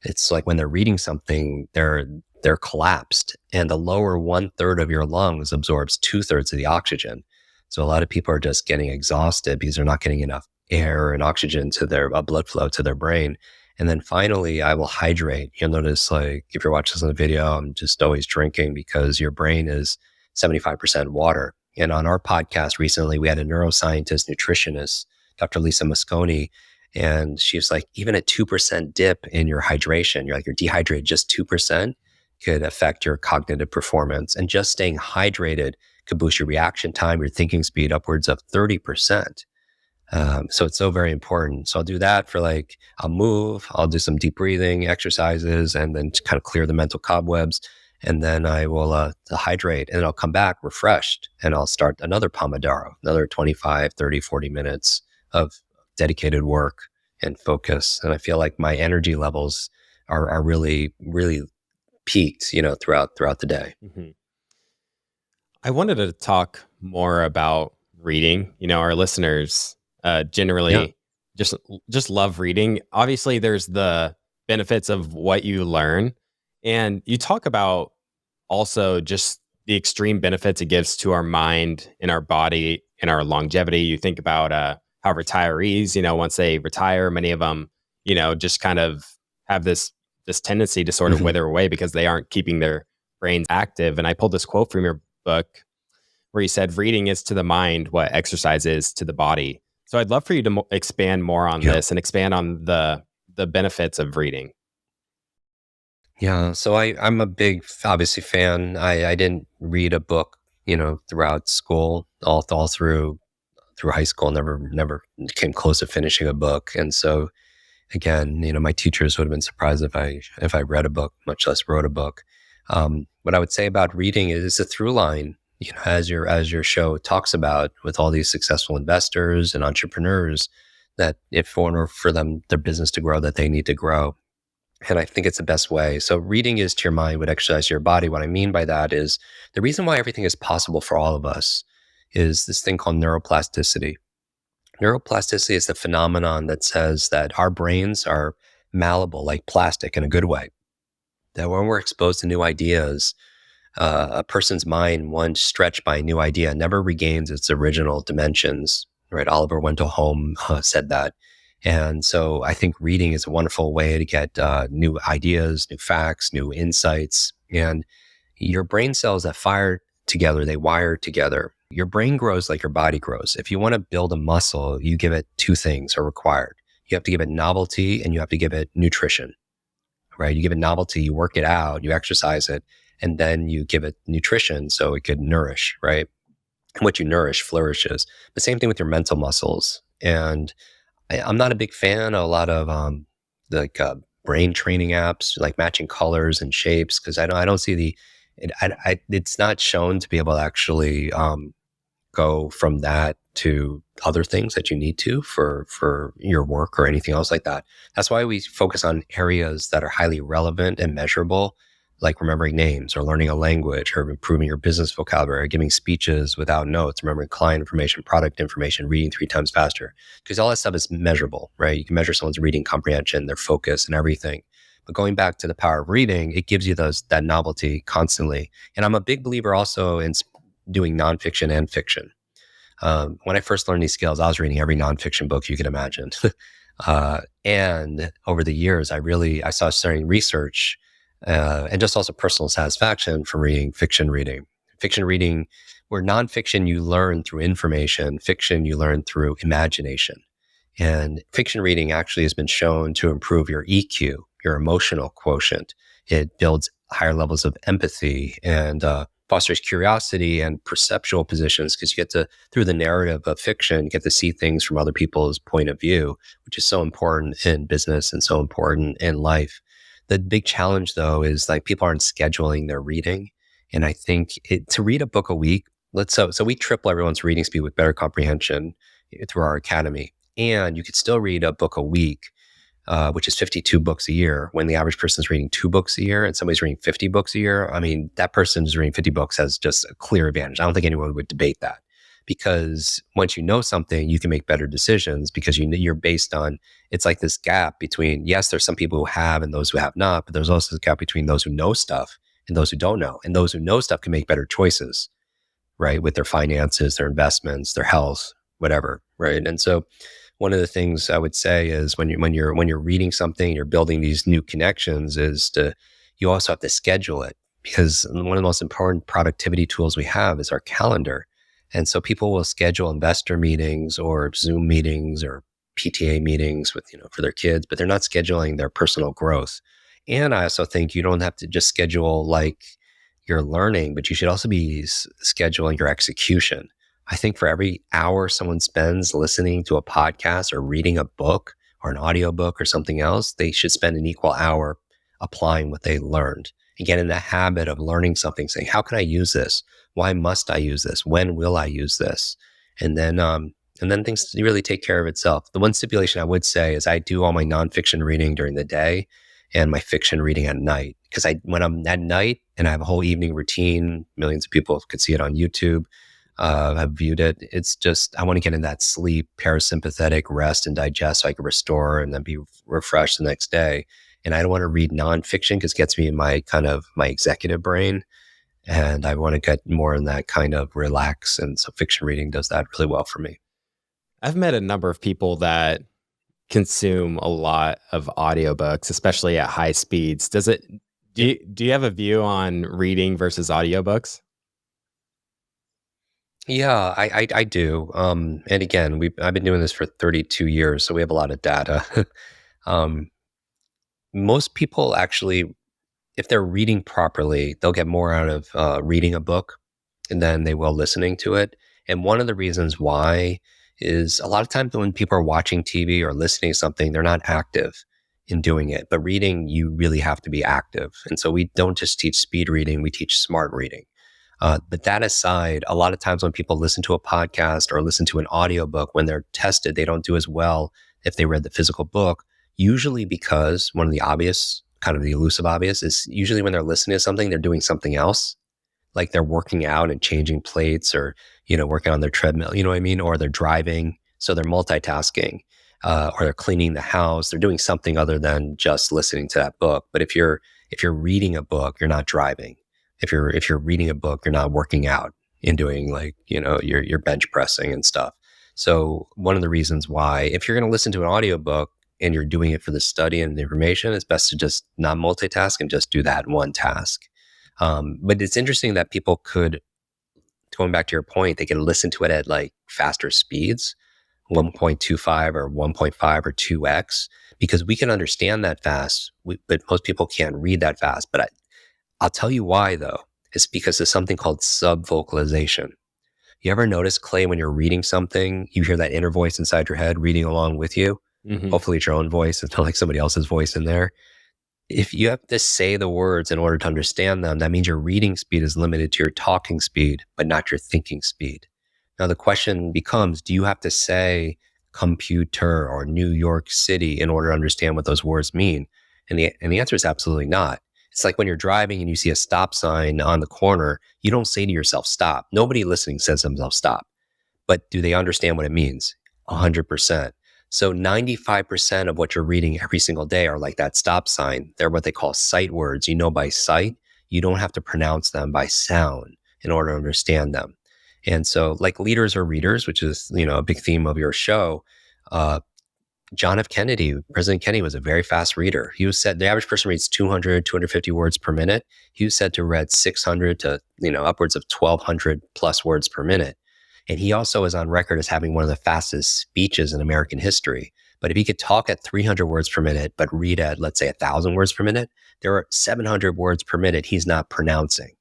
S1: It's like when they're reading something, they're collapsed, and the lower 1/3 of your lungs absorbs 2/3 of the oxygen. So a lot of people are just getting exhausted because they're not getting enough air and oxygen to their blood flow to their brain. And then finally, I will hydrate. You'll notice, like, if you're watching this on the video, I'm just always drinking, because your brain is 75% water. And on our podcast recently, we had a neuroscientist, nutritionist, Dr. Lisa Mosconi, and she was like, even a 2% dip in your hydration, you're dehydrated, just 2% could affect your cognitive performance. And just staying hydrated could boost your reaction time, your thinking speed upwards of 30%. So it's so very important. So I'll do that for I'll move, I'll do some deep breathing exercises, and then to kind of clear the mental cobwebs. And then I will hydrate, and I'll come back refreshed, and I'll start another Pomodoro, another 25, 30, 40 minutes of dedicated work and focus. And I feel like my energy levels are really, really peaked, throughout the day.
S2: Mm-hmm. I wanted to talk more about reading. Our listeners generally just love reading. Obviously, there's the benefits of what you learn, and you talk about also just the extreme benefits it gives to our mind and our body and our longevity. You think about how retirees, once they retire, many of them, just kind of have this tendency to sort of wither away because they aren't keeping their brains active. And I pulled this quote from your book where you said, reading is to the mind what exercise is to the body. So I'd love for you to expand more on this and expand on the benefits of reading.
S1: Yeah, so I'm a big, obviously, fan. I didn't read a book, throughout school, all through high school. Never came close to finishing a book. And so, again, my teachers would have been surprised if I read a book, much less wrote a book. What I would say about reading is a through line, as your show talks about, with all these successful investors and entrepreneurs, that if in order for them, their business to grow, that they need to grow. And I think it's the best way. So reading is to your mind what exercise to your body. What I mean by that is the reason why everything is possible for all of us is this thing called neuroplasticity. Neuroplasticity is the phenomenon that says that our brains are malleable like plastic in a good way. That when we're exposed to new ideas, a person's mind, once stretched by a new idea, never regains its original dimensions. Right? Oliver Wendell Holmes said that. And so I think reading is a wonderful way to get new ideas, new facts, new insights. And your brain cells that fire together, they wire together. Your brain grows like your body grows. If you want to build a muscle, you give it two things are required. You have to give it novelty and you have to give it nutrition, right? You give it novelty, you work it out, you exercise it, and then you give it nutrition so it could nourish, right? And what you nourish flourishes. The same thing with your mental muscles. And I'm not a big fan of a lot of like brain training apps, like matching colors and shapes, because I don't see it's not shown to be able to actually go from that to other things that you need to for your work or anything else like that. That's why we focus on areas that are highly relevant and measurable, like remembering names or learning a language or improving your business vocabulary, or giving speeches without notes, remembering client information, product information, reading 3 times faster. Because all that stuff is measurable, right? You can measure someone's reading comprehension, their focus and everything. But going back to the power of reading, it gives you that novelty constantly. And I'm a big believer also in doing nonfiction and fiction. When I first learned these skills, I was reading every nonfiction book you could imagine. And over the years, I started starting research and just also personal satisfaction from reading. Fiction reading, where nonfiction you learn through information, fiction you learn through imagination. And fiction reading actually has been shown to improve your EQ, your emotional quotient. It builds higher levels of empathy and fosters curiosity and perceptual positions, because you get to, through the narrative of fiction, get to see things from other people's point of view, which is so important in business and so important in life. The big challenge, though, is like people aren't scheduling their reading. And I think to read a book a week, so we triple everyone's reading speed with better comprehension through our academy. And you could still read a book a week, which is 52 books a year, when the average person is reading 2 books a year and somebody's reading 50 books a year. I mean, that person who's reading 50 books has just a clear advantage. I don't think anyone would debate that, because once you know something, you can make better decisions, because you're based on, it's like this gap between, yes, there's some people who have and those who have not, but there's also this gap between those who know stuff and those who don't know. And those who know stuff can make better choices, right? With their finances, their investments, their health, whatever, right? And so one of the things I would say is when you're reading something, you're building these new connections, you also have to schedule it, because one of the most important productivity tools we have is our calendar. And so people will schedule investor meetings or Zoom meetings or PTA meetings with, for their kids, but they're not scheduling their personal growth. And I also think you don't have to just schedule like your learning, but you should also be scheduling your execution. I think for every hour someone spends listening to a podcast or reading a book or an audiobook or something else, they should spend an equal hour applying what they learned and get in the habit of learning something, saying, how can I use this? Why must I use this? When will I use this? And then things really take care of itself. The one stipulation I would say is I do all my nonfiction reading during the day and my fiction reading at night. Because when I'm at night and I have a whole evening routine, millions of people could see it on YouTube, have viewed it. It's just, I want to get in that sleep, parasympathetic rest and digest so I can restore and then be refreshed the next day. And I don't want to read nonfiction because it gets me in my executive brain. And I want to get more in that kind of relax. And so fiction reading does that really well for me.
S2: I've met a number of people that consume a lot of audiobooks, especially at high speeds. Do you have a view on reading versus audiobooks?
S1: Yeah, I do. And again, I've been doing this for 32 years, so we have a lot of data. Most people actually, if they're reading properly, they'll get more out of reading a book than they will listening to it. And one of the reasons why is a lot of times when people are watching TV or listening to something, they're not active in doing it. But reading, you really have to be active. And so we don't just teach speed reading, we teach smart reading. But that aside, a lot of times when people listen to a podcast or listen to an audiobook, when they're tested, they don't do as well if they read the physical book, usually because one of the obvious, kind of the elusive obvious, is usually when they're listening to something, they're doing something else. Like they're working out and changing plates or, working on their treadmill, you know what I mean? Or they're driving. So they're multitasking, or they're cleaning the house. They're doing something other than just listening to that book. But if you're reading a book, you're not driving. If you're reading a book, you're not working out and doing your bench pressing and stuff. So one of the reasons why, if you're going to listen to an audiobook and you're doing it for the study and the information, it's best to just not multitask and just do that one task. But it's interesting that people could going back to your point, they can listen to it at like faster speeds, 1.25 or 1.5 or 2x, because we can understand that fast, but most people can't read that fast. But I'll tell you why, though. It's because of something called subvocalization. You ever notice, Clay, when you're reading something, you hear that inner voice inside your head reading along with you?
S2: Mm-hmm.
S1: Hopefully it's your own voice. It's not like somebody else's voice in there. If you have to say the words in order to understand them, that means your reading speed is limited to your talking speed, but not your thinking speed. Now, the question becomes, do you have to say computer or New York City in order to understand what those words mean? And the answer is absolutely not. It's like when you're driving and you see a stop sign on the corner, you don't say to yourself, stop. Nobody listening says to themselves, stop. But do they understand what it means? 100%. So 95% of what you're reading every single day are like that stop sign. They're what they call sight words. You know by sight. You don't have to pronounce them by sound in order to understand them. And so like leaders or readers, which is, a big theme of your show, John F. Kennedy, President Kennedy was a very fast reader. He was said, the average person reads 200, 250 words per minute. He was said to read 600 to, upwards of 1,200 plus words per minute. And he also is on record as having one of the fastest speeches in American history. But if he could talk at 300 words per minute, but read at, let's say, 1,000 words per minute, there are 700 words per minute he's not pronouncing.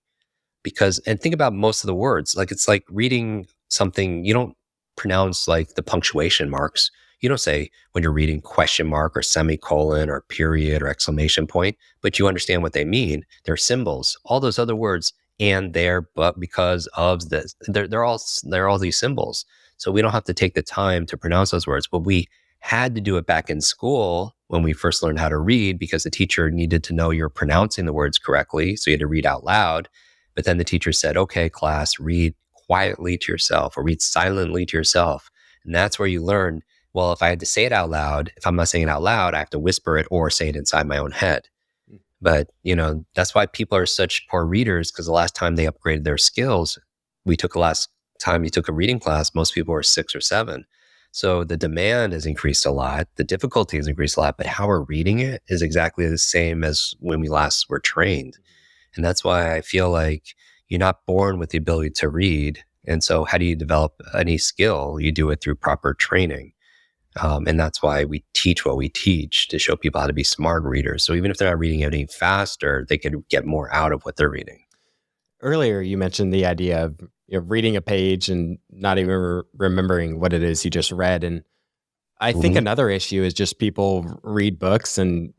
S1: And think about most of the words, like it's like reading something, you don't pronounce like the punctuation marks. You don't say when you're reading question mark or semicolon or period or exclamation point, but you understand what they mean. They're symbols. All those other words, and there, but because of this, they're all these symbols. So we don't have to take the time to pronounce those words, but we had to do it back in school when we first learned how to read, because the teacher needed to know you're pronouncing the words correctly. So you had to read out loud. But then the teacher said, okay, class, read quietly to yourself or read silently to yourself. And that's where you learn, well, if I had to say it out loud, if I'm not saying it out loud, I have to whisper it or say it inside my own head. But, that's why people are such poor readers, because the last time they upgraded their skills, last time you took a reading class, most people were 6 or 7. So the demand has increased a lot. The difficulty has increased a lot, but how we're reading it is exactly the same as when we last were trained. And that's why I feel like you're not born with the ability to read. And so how do you develop any skill? You do it through proper training. And that's why we teach what we teach, to show people how to be smart readers. So even if they're not reading any faster, they could get more out of what they're reading.
S2: Earlier, you mentioned the idea of reading a page and not even remembering what it is you just read. And I think another issue is just people read books and,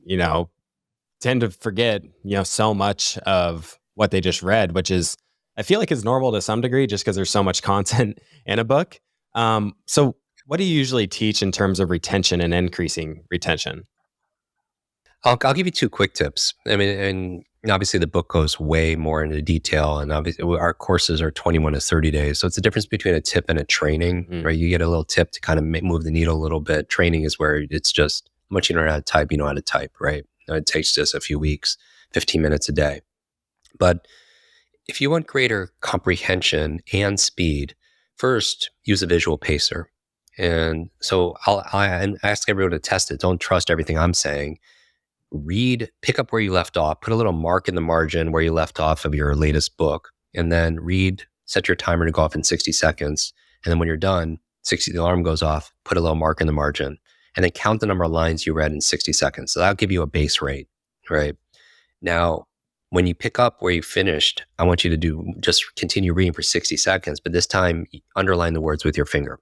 S2: tend to forget, so much of what they just read, which is, I feel like is normal to some degree just because there's so much content in a book. So what do you usually teach in terms of retention and increasing retention?
S1: I'll give you 2 quick tips. I mean, and obviously the book goes way more into detail, and obviously our courses are 21 to 30 days. So it's the difference between a tip and a training, right? You get a little tip to kind of move the needle a little bit. Training is where it's just once you know how to type, you know how to type, right? It takes just a few weeks, 15 minutes a day. But if you want greater comprehension and speed, first use a visual pacer. And so I ask everyone to test it. Don't trust everything I'm saying. Pick up where you left off, put a little mark in the margin where you left off of your latest book, and then set your timer to go off in 60 seconds. And then when you're done, the alarm goes off, put a little mark in the margin, and then count the number of lines you read in 60 seconds. So that'll give you a base rate, right? Now, when you pick up where you finished, I want you to just continue reading for 60 seconds, but this time underline the words with your finger.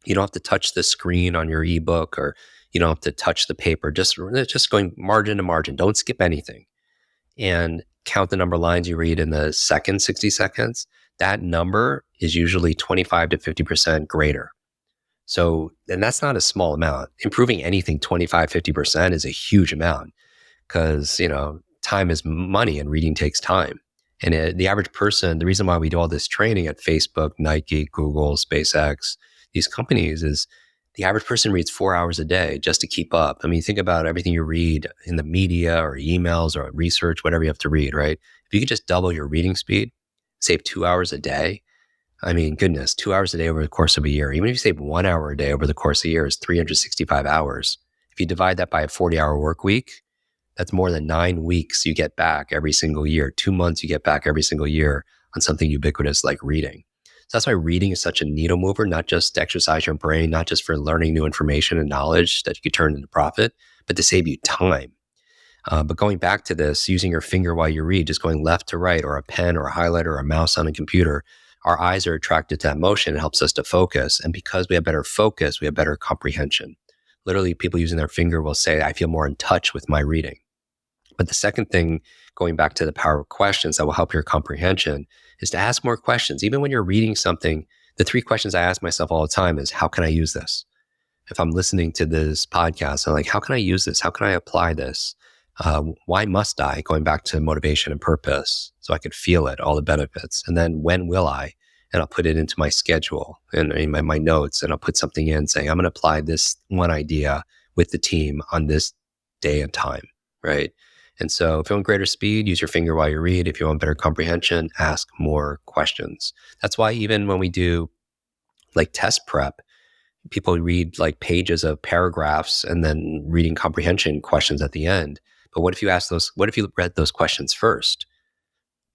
S1: You don't have to touch the screen on your ebook, or you don't have to touch the paper. Just going margin to margin. Don't skip anything. And count the number of lines you read in the second 60 seconds. That number is usually 25 to 50% greater. So, and that's not a small amount. Improving anything 25, 50% is a huge amount, because, time is money and reading takes time. And the average person, the reason why we do all this training at Facebook, Nike, Google, SpaceX, these companies, is the average person reads 4 hours a day just to keep up. I mean, think about everything you read in the media or emails or research, whatever you have to read, right? If you could just double your reading speed, save 2 hours a day. I mean, goodness, 2 hours a day over the course of a year. Even if you save 1 hour a day over the course of a year, is 365 hours. If you divide that by a 40-hour work week, that's more than 9 weeks you get back every single year. 2 months you get back every single year on something ubiquitous like reading. So that's why reading is such a needle mover, not just to exercise your brain, not just for learning new information and knowledge that you could turn into profit, but to save you time. But going back to this, using your finger while you read, just going left to right, or a pen or a highlighter or a mouse on a computer, our eyes are attracted to that motion. It helps us to focus. And because we have better focus, we have better comprehension. Literally, people using their finger will say, I feel more in touch with my reading. But the second thing, going back to the power of questions that will help your comprehension, is to ask more questions. Even when you're reading something, the 3 questions I ask myself all the time is, how can I use this? If I'm listening to this podcast, I'm like, how can I use this? How can I apply this? Why must I? Going back to motivation and purpose, so I could feel it, all the benefits. And then when will I? And I'll put it into my schedule and in my notes, and I'll put something in saying, I'm going to apply this one idea with the team on this day and time, right? And so if you want greater speed, use your finger while you read. If you want better comprehension, ask more questions. That's why even when we do like test prep, people read like pages of paragraphs and then reading comprehension questions at the end. But what if you read those questions first?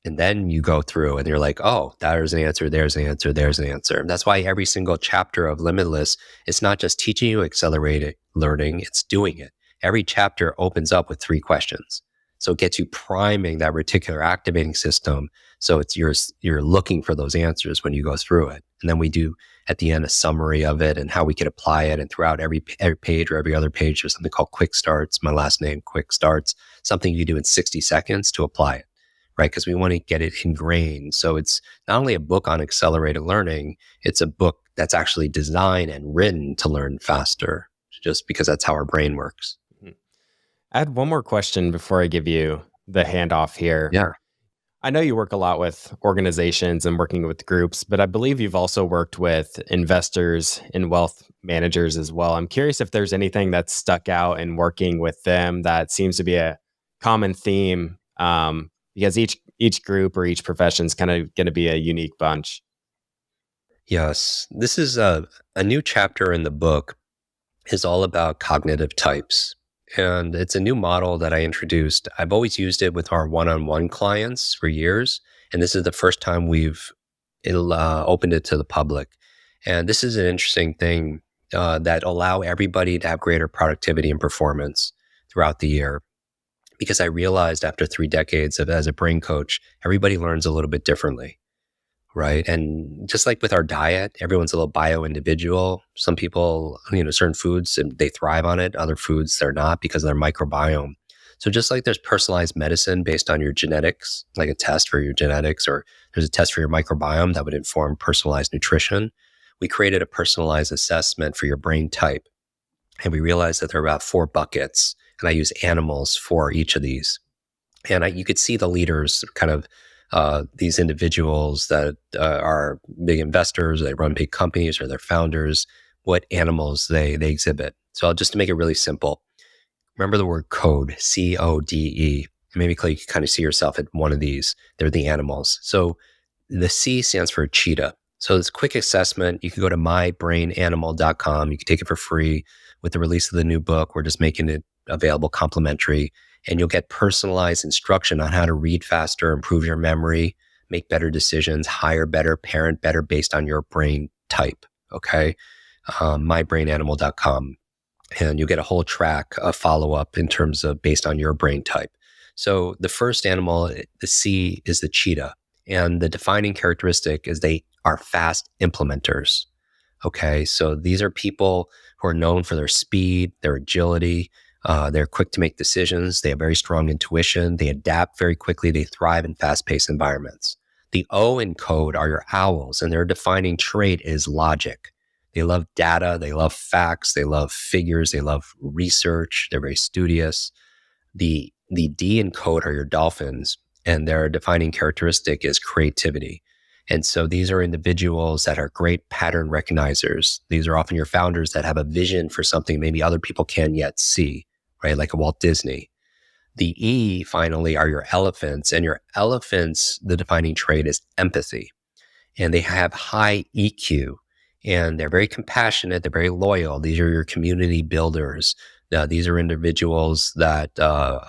S1: And then you go through and you're like, oh, there's an answer, there's an answer, there's an answer. And that's why every single chapter of Limitless, it's not just teaching you accelerated learning, it's doing it. Every chapter opens up with 3 questions. So it gets you priming that reticular activating system. So it's you're looking for those answers when you go through it. And then we do at the end a summary of it and how we could apply it. And throughout every page or every other page, there's something called Kwik Starts. My last name, Kwik Starts, something you do in 60 seconds to apply it, right? Because we want to get it ingrained. So it's not only a book on accelerated learning, it's a book that's actually designed and written to learn faster, just because that's how our brain works.
S2: I had one more question before I give you the handoff here.
S1: Yeah.
S2: I know you work a lot with organizations and working with groups, but I believe you've also worked with investors and wealth managers as well. I'm curious if there's anything that's stuck out in working with them that seems to be a common theme, because each group or each profession is kind of going to be a unique bunch.
S1: Yes. This is a new chapter in the book is all about cognitive types. And it's a new model that I introduced. I've always used it with our one-on-one clients for years. And this is the first time we've opened it to the public. And this is an interesting thing that allow everybody to have greater productivity and performance throughout the year. Because I realized after 3 decades as a brain coach, everybody learns a little bit differently. Right. And just like with our diet, everyone's a little bio-individual. Some people, certain foods, they thrive on it. Other foods, they're not because of their microbiome. So just like there's personalized medicine based on your genetics, like a test for your genetics, or there's a test for your microbiome that would inform personalized nutrition, we created a personalized assessment for your brain type. And we realized that there are about 4 buckets. And I use animals for each of these. And you could see the leaders kind of these individuals that are big investors, they run big companies, or they're founders, what animals they exhibit. So just to make it really simple, remember the word code, CODE. Maybe you can kind of see yourself at one of these. They're the animals. So the C stands for cheetah. So this quick assessment, you can go to mybrainanimal.com. You can take it for free. With the release of the new book, we're just making it available complimentary. And you'll get personalized instruction on how to read faster, improve your memory, make better decisions, hire better, parent better based on your brain type, okay? Mybrainanimal.com. And you'll get a whole track of follow-up in terms of based on your brain type. So the first animal, the C, is the cheetah. And the defining characteristic is they are fast implementers, okay? So these are people who are known for their speed, their agility. They're quick to make decisions. They have very strong intuition. They adapt very quickly. They thrive in fast-paced environments. The O in code are your owls, and their defining trait is logic. They love data. They love facts. They love figures. They love research. They're very studious. The D in code are your dolphins, and their defining characteristic is creativity. And so these are individuals that are great pattern recognizers. These are often your founders that have a vision for something maybe other people can't yet see, right? Like a Walt Disney. The E, finally, are your elephants. And your elephants, the defining trait is empathy. And they have high EQ. And they're very compassionate. They're very loyal. These are your community builders. These are individuals that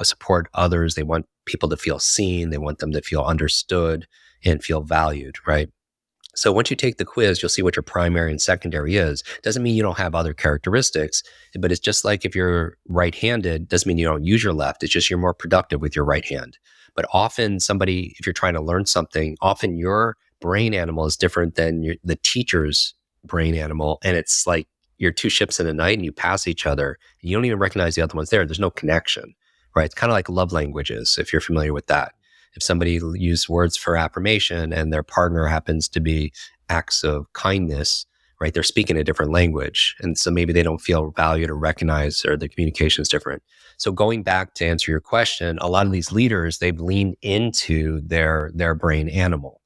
S1: support others. They want people to feel seen. They want them to feel understood and feel valued, right? So once you take the quiz, you'll see what your primary and secondary is. Doesn't mean you don't have other characteristics, but it's just like if you're right-handed, doesn't mean you don't use your left. It's just you're more productive with your right hand. But often if you're trying to learn something, often your brain animal is different than the teacher's brain animal. And it's like you're two ships in the night and you pass each other. And you don't even recognize the other one's there. There's no connection, right? It's kind of like love languages, if you're familiar with that. If somebody used words for affirmation and their partner happens to be acts of kindness, right? They're speaking a different language. And so maybe they don't feel valued or recognized, or the communication is different. So going back to answer your question, a lot of these leaders, they've leaned into their brain animal,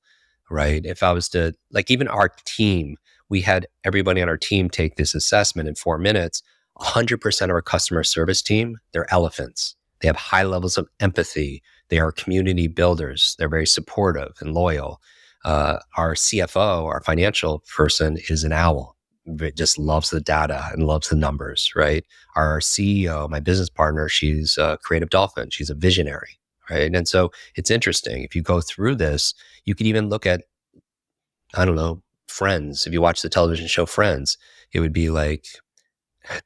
S1: right? If I was to, like, even our team, we had everybody on our team take this assessment in 4 minutes. 100% of our customer service team, they're elephants. They have high levels of empathy. They are community builders. They're very supportive and loyal. Our CFO, our financial person, is an owl. It just loves the data and loves the numbers, right? Our CEO, my business partner, she's a creative dolphin. She's a visionary, right? And so it's interesting. If you go through this, you could even look at, I don't know, Friends. If you watch the television show Friends, it would be like,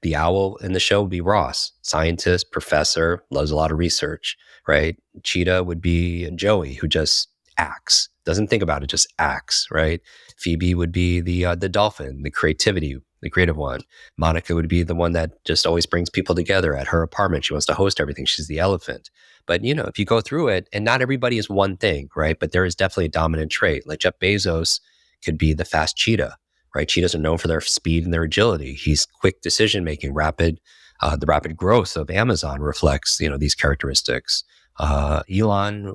S1: the owl in the show would be Ross, scientist, professor, loves a lot of research, right? Cheetah would be Joey, who just acts, doesn't think about it, just acts, right? Phoebe would be the dolphin, the creative one. Monica would be the one that just always brings people together at her apartment. She wants to host everything. She's the elephant. But, if you go through it, and not everybody is one thing, right? But there is definitely a dominant trait. Like Jeff Bezos could be the fast cheetah, right? Cheetahs are known for their speed and their agility. He's quick decision-making, the rapid growth of Amazon reflects, these characteristics. Elon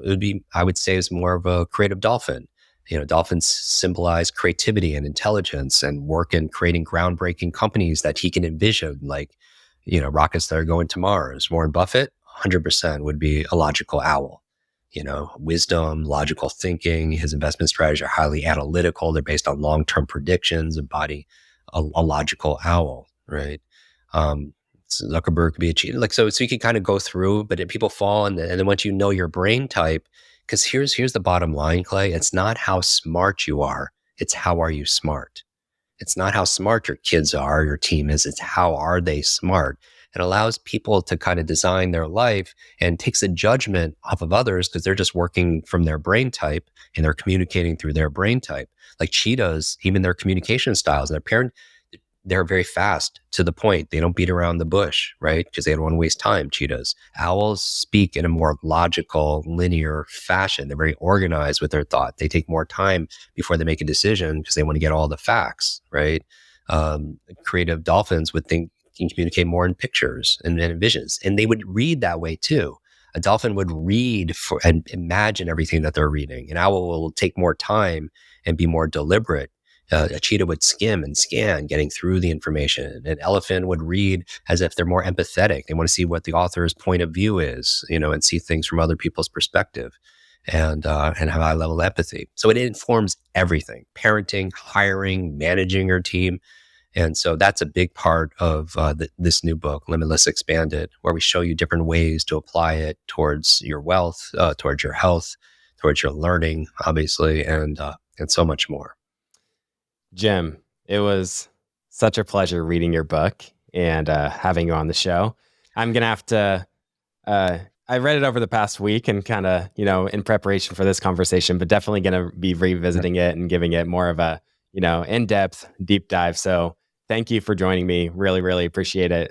S1: I would say, is more of a creative dolphin. Dolphins symbolize creativity and intelligence and work in creating groundbreaking companies that he can envision, like, rockets that are going to Mars. Warren Buffett, 100% would be a logical owl. Wisdom, logical thinking. His investment strategies are highly analytical. They're based on long-term predictions, embody a logical owl, right? Zuckerberg could be a cheater. So you can kind of go through, but if people fall, and then once you know your brain type, because here's the bottom line, Clay, it's not how smart you are, it's how are you smart. It's not how smart your kids are, your team is, it's how are they smart. It allows people to kind of design their life and takes a judgment off of others because they're just working from their brain type and they're communicating through their brain type. Like cheetahs, even their communication styles, they're very fast to the point. They don't beat around the bush, right? Because they don't want to waste time, cheetahs. Owls speak in a more logical, linear fashion. They're very organized with their thought. They take more time before they make a decision because they want to get all the facts, right? Creative dolphins would think, can communicate more in pictures and visions. And they would read that way too. A dolphin would read and imagine everything that they're reading. An owl will take more time and be more deliberate. A cheetah would skim and scan, getting through the information. An elephant would read as if they're more empathetic. They want to see what the author's point of view is, and see things from other people's perspective, and have a high level of empathy. So it informs everything: parenting, hiring, managing your team. And so that's a big part of this new book, Limitless Expanded, where we show you different ways to apply it towards your wealth, towards your health, towards your learning, obviously, and so much more.
S2: Jim, it was such a pleasure reading your book and having you on the show. I'm going to have to, I read it over the past week and kind of, in preparation for this conversation, but definitely going to be revisiting it and giving it more of a, in-depth, deep dive. So thank you for joining me. Really, really appreciate it.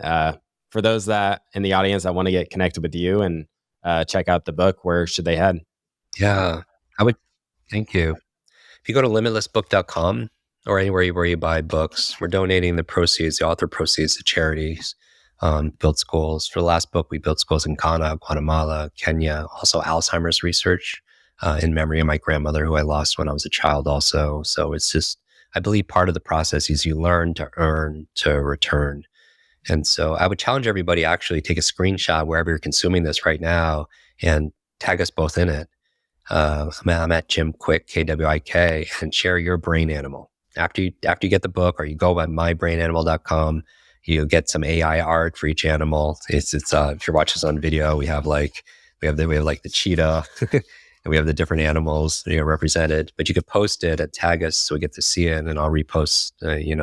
S2: For those that in the audience that want to get connected with you and check out the book, where should they head?
S1: Yeah, thank you. If you go to limitlessbook.com or anywhere where you buy books, we're donating the author proceeds to charities, built schools. For the last book, we built schools in Ghana, Guatemala, Kenya, also Alzheimer's research in memory of my grandmother, who I lost when I was a child also. So it's just, I believe part of the process is you learn to earn to return. And so I would challenge everybody actually take a screenshot wherever you're consuming this right now and tag us both in it. I'm at Jim Kwik, Kwik, and share your brain animal. After you get the book, or you go by mybrainanimal.com, you get some AI art for each animal. It's if you're watching us on video, we have the cheetah. and we have the different animals, represented. But you could post it and tag us so we get to see it, and I'll repost,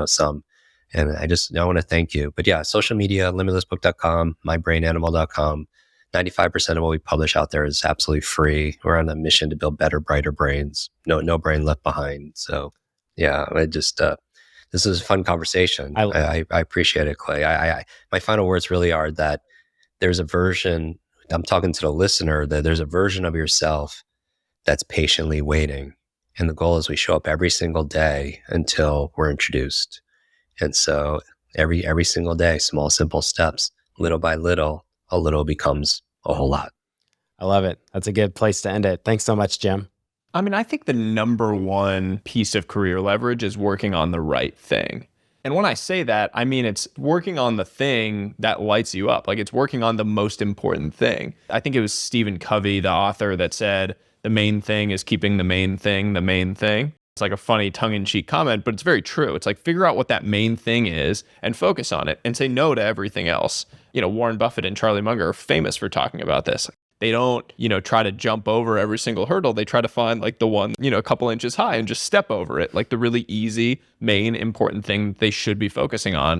S1: some. And I want to thank you. But yeah, social media, limitlessbook.com, mybrainanimal.com. 95% of what we publish out there is absolutely free. We're on a mission to build better, brighter brains. No brain left behind. So yeah, this is a fun conversation. I appreciate it, Clay. My final words really are that there's a version, I'm talking to the listener, that there's a version of yourself that's patiently waiting. And the goal is we show up every single day until we're introduced. And so every single day, small, simple steps, little by little, a little becomes a whole lot.
S2: I love it. That's a good place to end it. Thanks so much, Jim.
S3: I mean, I think the number one piece of career leverage is working on the right thing. And when I say that, I mean, it's working on the thing that lights you up. Like, it's working on the most important thing. I think it was Stephen Covey, the author, that said, the main thing is keeping the main thing the main thing. It's like a funny tongue-in-cheek comment, but it's very true. It's like, figure out what that main thing is and focus on it and say no to everything else. Warren Buffett and Charlie Munger are famous for talking about this. They don't, try to jump over every single hurdle. They try to find like the one, a couple inches high and just step over it, like the really easy, main important thing they should be focusing on.